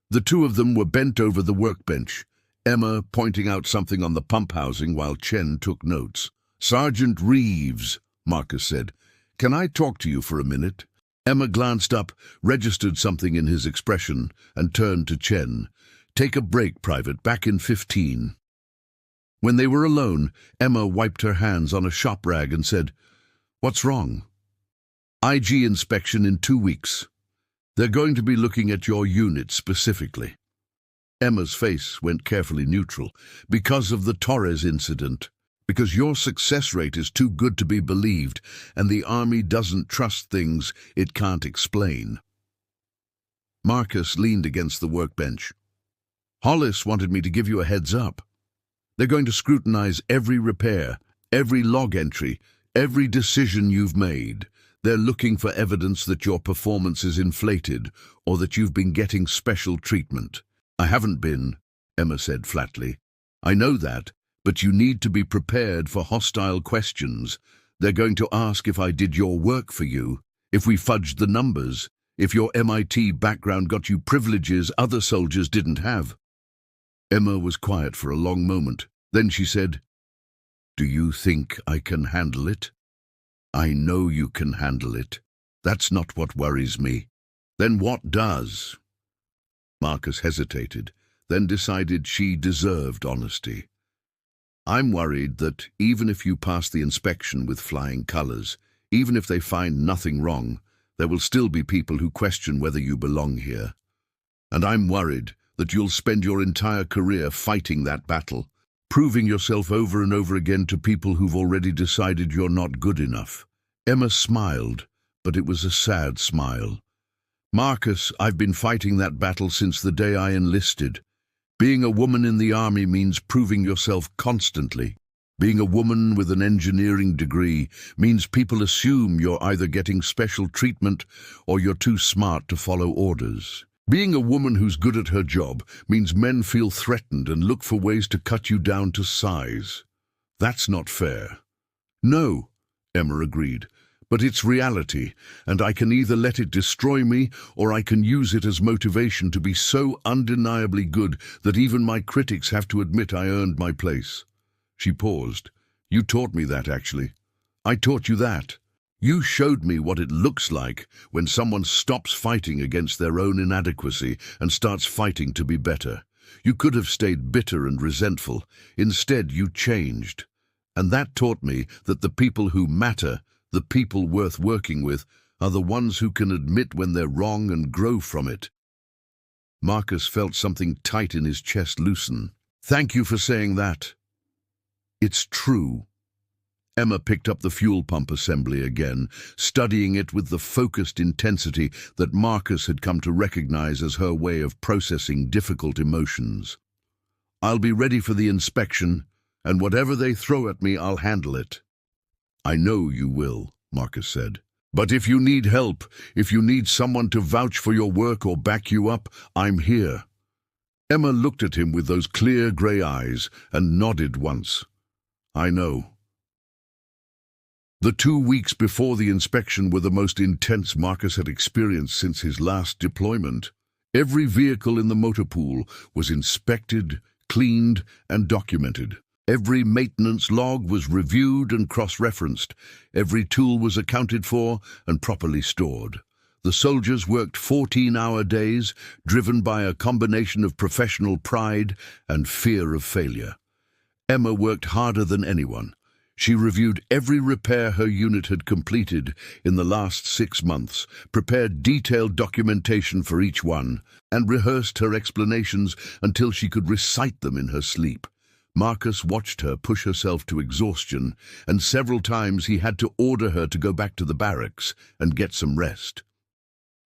The two of them were bent over the workbench, Emma pointing out something on the pump housing while Chen took notes. "Sergeant Reeves," Marcus said, "can I talk to you for a minute?" Emma glanced up, registered something in his expression, and turned to Chen. "Take a break, Private. Back in 15. When they were alone, Emma wiped her hands on a shop rag and said, "What's wrong?" "IG inspection in 2 weeks. They're going to be looking at your unit specifically." Emma's face went carefully neutral. "Because of the Torres incident. Because your success rate is too good to be believed, and the Army doesn't trust things it can't explain." Marcus leaned against the workbench. "Hollis wanted me to give you a heads up. They're going to scrutinize every repair, every log entry, every decision you've made. They're looking for evidence that your performance is inflated or that you've been getting special treatment." "I haven't been," Emma said flatly. "I know that, but you need to be prepared for hostile questions. They're going to ask if I did your work for you, if we fudged the numbers, if your MIT background got you privileges other soldiers didn't have." Emma was quiet for a long moment. Then she said, "Do you think I can handle it?" "I know you can handle it. That's not what worries me." "Then what does?" Marcus hesitated, then decided she deserved honesty. "I'm worried that even if you pass the inspection with flying colors, even if they find nothing wrong, there will still be people who question whether you belong here. And I'm worried that you'll spend your entire career fighting that battle, proving yourself over and over again to people who've already decided you're not good enough." Emma smiled, but it was a sad smile. "Marcus, I've been fighting that battle since the day I enlisted. Being a woman in the Army means proving yourself constantly. Being a woman with an engineering degree means people assume you're either getting special treatment or you're too smart to follow orders. Being a woman who's good at her job means men feel threatened and look for ways to cut you down to size. That's not fair." "No," Emma agreed, But it's reality, and I can either let it destroy me, or I can use it as motivation to be so undeniably good that even my critics have to admit I earned my place. She paused. You taught me that, actually. I taught you that. You showed me what it looks like when someone stops fighting against their own inadequacy and starts fighting to be better. You could have stayed bitter and resentful. Instead, you changed. And that taught me that the people who matter, the people worth working with, are the ones who can admit when they're wrong and grow from it. Marcus felt something tight in his chest loosen. Thank you for saying that. It's true. Emma picked up the fuel pump assembly again, studying it with the focused intensity that Marcus had come to recognize as her way of processing difficult emotions. I'll be ready for the inspection, and whatever they throw at me, I'll handle it. I know you will, Marcus said. But if you need help, if you need someone to vouch for your work or back you up, I'm here. Emma looked at him with those clear grey eyes and nodded once. I know. The 2 weeks before the inspection were the most intense Marcus had experienced since his last deployment. Every vehicle in the motor pool was inspected, cleaned, and documented. Every maintenance log was reviewed and cross-referenced. Every tool was accounted for and properly stored. The soldiers worked 14-hour days, driven by a combination of professional pride and fear of failure. Emma worked harder than anyone. She reviewed every repair her unit had completed in the last 6 months, prepared detailed documentation for each one, and rehearsed her explanations until she could recite them in her sleep. Marcus watched her push herself to exhaustion, and several times he had to order her to go back to the barracks and get some rest.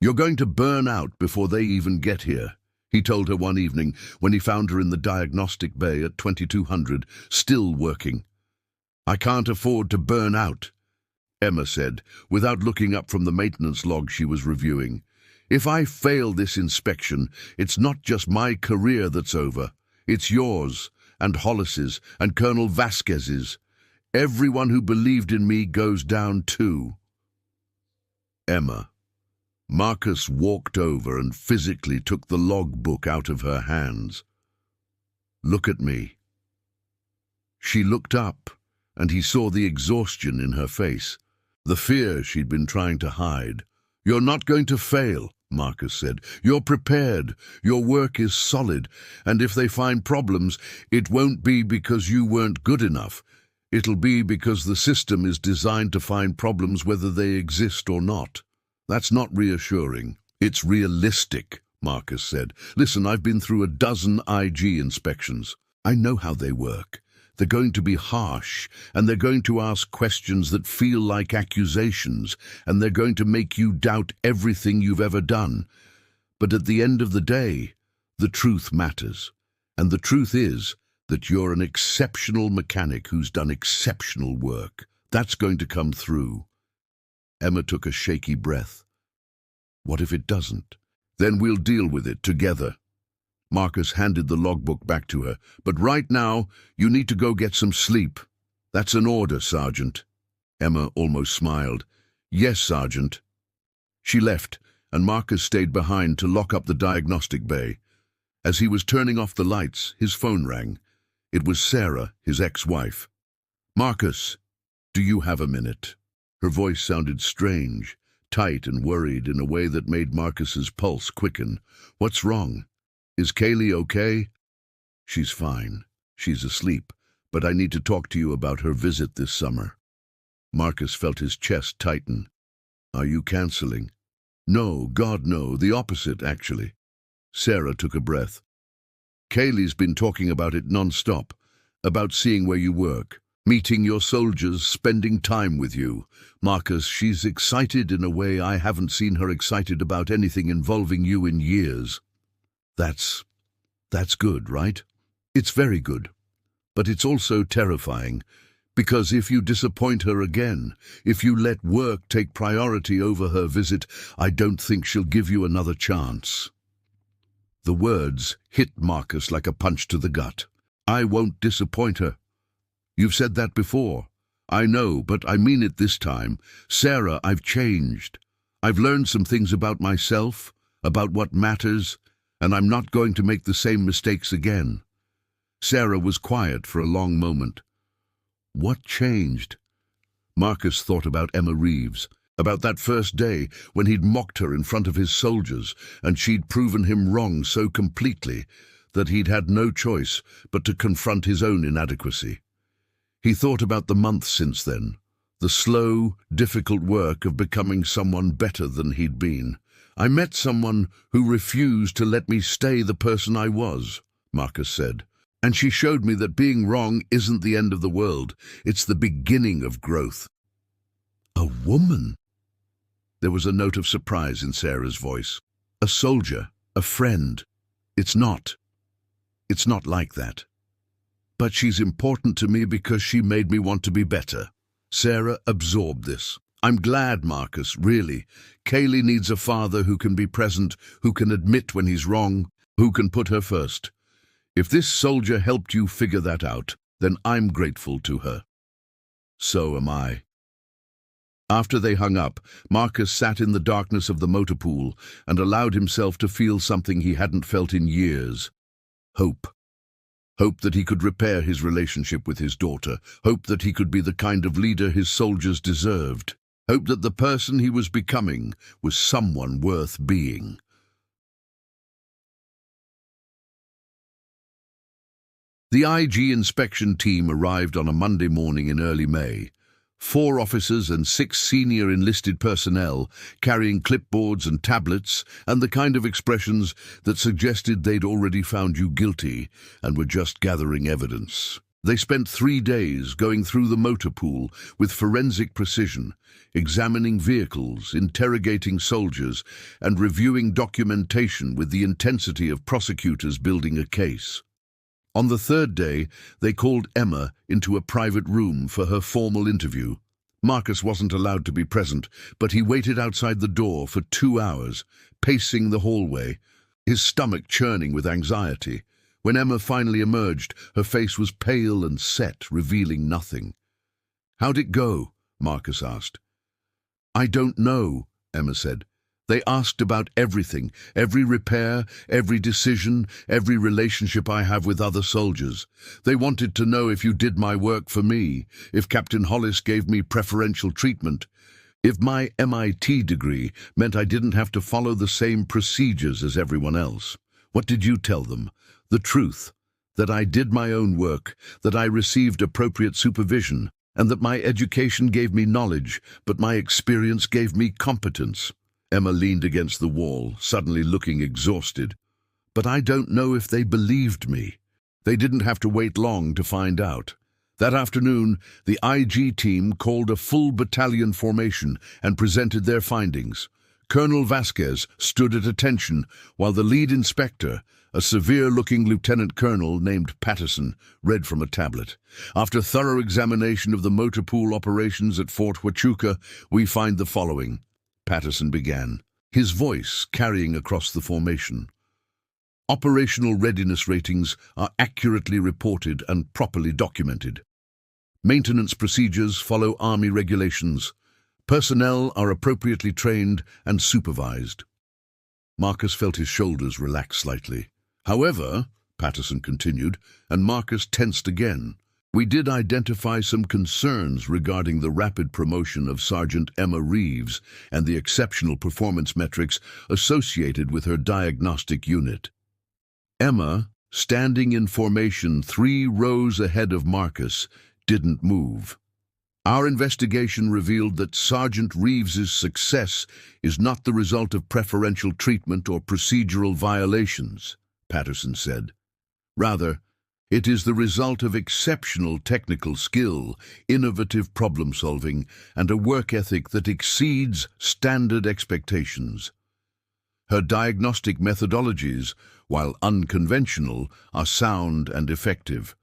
You're going to burn out before they even get here, he told her one evening when he found her in the diagnostic bay at 2200, still working. I can't afford to burn out, Emma said, without looking up from the maintenance log she was reviewing. If I fail this inspection, it's not just my career that's over. It's yours, and Hollis's, and Colonel Vasquez's. Everyone who believed in me goes down too. Emma. Marcus walked over and physically took the logbook out of her hands. Look at me. She looked up, and he saw the exhaustion in her face, the fear she'd been trying to hide. You're not going to fail, Marcus said. You're prepared. Your work is solid, and if they find problems, it won't be because you weren't good enough. It'll be because the system is designed to find problems whether they exist or not. That's not reassuring. It's realistic, Marcus said. Listen, I've been through a dozen IG inspections. I know how they work. They're going to be harsh, and they're going to ask questions that feel like accusations, and they're going to make you doubt everything you've ever done. But at the end of the day, the truth matters. And the truth is that you're an exceptional mechanic who's done exceptional work. That's going to come through. Emma took a shaky breath. What if it doesn't? Then we'll deal with it together. Marcus handed the logbook back to her. But right now, you need to go get some sleep. That's an order, Sergeant. Emma almost smiled. Yes, Sergeant. She left, and Marcus stayed behind to lock up the diagnostic bay. As he was turning off the lights, his phone rang. It was Sarah, his ex-wife. Marcus, do you have a minute? Her voice sounded strange, tight and worried in a way that made Marcus's pulse quicken. What's wrong? Is Kaylee okay? She's fine. She's asleep, but I need to talk to you about her visit this summer. Marcus felt his chest tighten. Are you canceling? No, God, no. The opposite, actually. Sarah took a breath. Kaylee's been talking about it non-stop, about seeing where you work, meeting your soldiers, spending time with you. Marcus, she's excited in a way I haven't seen her excited about anything involving you in years. That's good, right? It's very good. But it's also terrifying, because if you disappoint her again, if you let work take priority over her visit, I don't think she'll give you another chance. The words hit Marcus like a punch to the gut. I won't disappoint her. You've said that before. I know, but I mean it this time. Sarah, I've changed. I've learned some things about myself, about what matters, and I'm not going to make the same mistakes again." Sarah was quiet for a long moment. What changed? Marcus thought about Emma Reeves, about that first day when he'd mocked her in front of his soldiers, and she'd proven him wrong so completely that he'd had no choice but to confront his own inadequacy. He thought about the months since then, the slow, difficult work of becoming someone better than he'd been. "I met someone who refused to let me stay the person I was," Marcus said. "And she showed me that being wrong isn't the end of the world. It's the beginning of growth." A woman? There was a note of surprise in Sarah's voice. "A soldier, a friend. It's not like that. But she's important to me because she made me want to be better." Sarah absorbed this. "I'm glad, Marcus, really. Kaylee needs a father who can be present, who can admit when he's wrong, who can put her first. If this soldier helped you figure that out, then I'm grateful to her." "So am I." After they hung up, Marcus sat in the darkness of the motor pool and allowed himself to feel something he hadn't felt in years. Hope. Hope that he could repair his relationship with his daughter. Hope that he could be the kind of leader his soldiers deserved. Hope that the person he was becoming was someone worth being. The IG inspection team arrived on a Monday morning in early May. 4 officers and 6 senior enlisted personnel carrying clipboards and tablets and the kind of expressions that suggested they'd already found you guilty and were just gathering evidence. They spent 3 days going through the motor pool with forensic precision, examining vehicles, interrogating soldiers, and reviewing documentation with the intensity of prosecutors building a case. On the 3rd day, they called Emma into a private room for her formal interview. Marcus wasn't allowed to be present, but he waited outside the door for 2 hours, pacing the hallway, his stomach churning with anxiety. When Emma finally emerged, her face was pale and set, revealing nothing. "How'd it go?" Marcus asked. "I don't know," Emma said. "They asked about everything, every repair, every decision, every relationship I have with other soldiers. They wanted to know if you did my work for me, if Captain Hollis gave me preferential treatment, if my MIT degree meant I didn't have to follow the same procedures as everyone else. What did you tell them? The truth, that I did my own work, that I received appropriate supervision, and that my education gave me knowledge, but my experience gave me competence." Emma leaned against the wall, suddenly looking exhausted. "But I don't know if they believed me." They didn't have to wait long to find out. That afternoon, the IG team called a full battalion formation and presented their findings. Colonel Vasquez stood at attention, while the lead inspector, a severe-looking lieutenant colonel named Patterson, read from a tablet. "After thorough examination of the motor pool operations at Fort Huachuca, we find the following," Patterson began, his voice carrying across the formation. "Operational readiness ratings are accurately reported and properly documented. Maintenance procedures follow Army regulations. Personnel are appropriately trained and supervised." Marcus felt his shoulders relax slightly. "However," Patterson continued, and Marcus tensed again, "we did identify some concerns regarding the rapid promotion of Sergeant Emma Reeves and the exceptional performance metrics associated with her diagnostic unit." Emma, standing in formation 3 rows ahead of Marcus, didn't move. "Our investigation revealed that Sergeant Reeves's success is not the result of preferential treatment or procedural violations," Patterson said. "Rather, it is the result of exceptional technical skill, innovative problem-solving, and a work ethic that exceeds standard expectations. Her diagnostic methodologies, while unconventional, are sound and effective.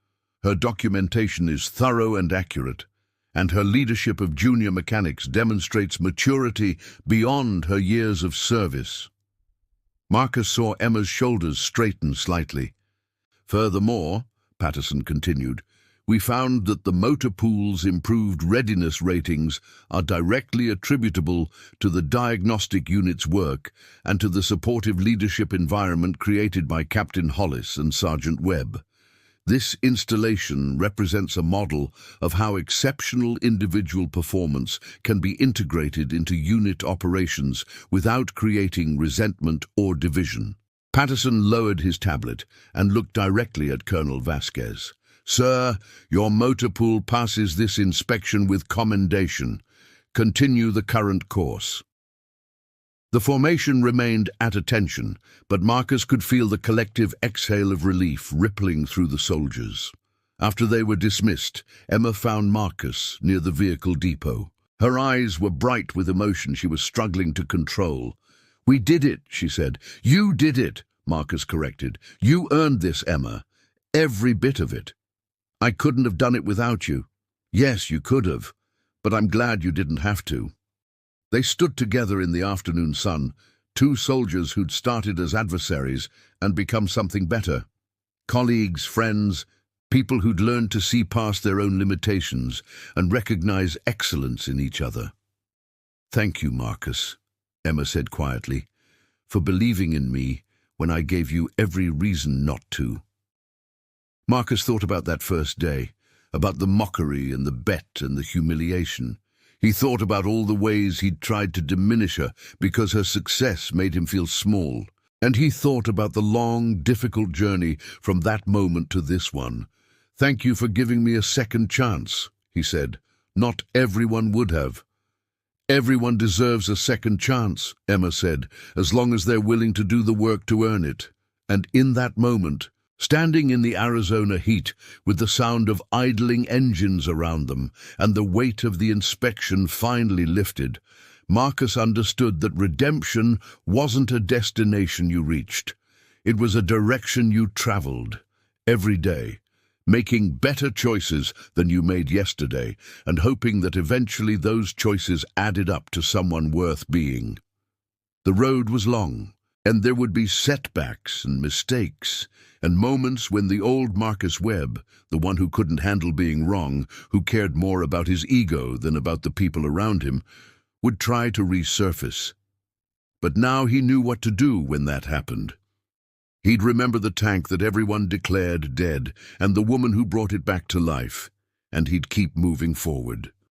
Her documentation is thorough and accurate, and her leadership of junior mechanics demonstrates maturity beyond her years of service." Marcus saw Emma's shoulders straighten slightly. "Furthermore," Patterson continued, We found that the motor pool's improved readiness ratings are directly attributable to the diagnostic unit's work and to the supportive leadership environment created by Captain Hollis and Sergeant Webb. This installation represents a model of how exceptional individual performance can be integrated into unit operations without creating resentment or division. Patterson lowered his tablet and looked directly at Colonel Vasquez. "Sir, your motor pool passes this inspection with commendation. Continue the current course." The formation remained at attention, but Marcus could feel the collective exhale of relief rippling through the soldiers. After they were dismissed, Emma found Marcus near the vehicle depot. Her eyes were bright with emotion she was struggling to control. "We did it," she said. "You did it," Marcus corrected. "You earned this, Emma. Every bit of it. I couldn't have done it without you." "Yes, you could have, but I'm glad you didn't have to." They stood together in the afternoon sun, two soldiers who'd started as adversaries and become something better. Colleagues, friends, people who'd learned to see past their own limitations and recognize excellence in each other. "Thank you, Marcus," Emma said quietly, "for believing in me when I gave you every reason not to." Marcus thought about that first day, about the mockery and the bet and the humiliation. He thought about all the ways he'd tried to diminish her because her success made him feel small. And he thought about the long, difficult journey from that moment to this one. "Thank you for giving me a second chance," he said. "Not everyone would have." "Everyone deserves a second chance," Emma said, "as long as they're willing to do the work to earn it." And in that moment, standing in the Arizona heat with the sound of idling engines around them and the weight of the inspection finally lifted, Marcus understood that redemption wasn't a destination you reached. It was a direction you traveled every day, making better choices than you made yesterday and hoping that eventually those choices added up to someone worth being. The road was long, and there would be setbacks and mistakes, and moments when the old Marcus Webb, the one who couldn't handle being wrong, who cared more about his ego than about the people around him, would try to resurface. But now he knew what to do when that happened. He'd remember the tank that everyone declared dead, and the woman who brought it back to life, and he'd keep moving forward.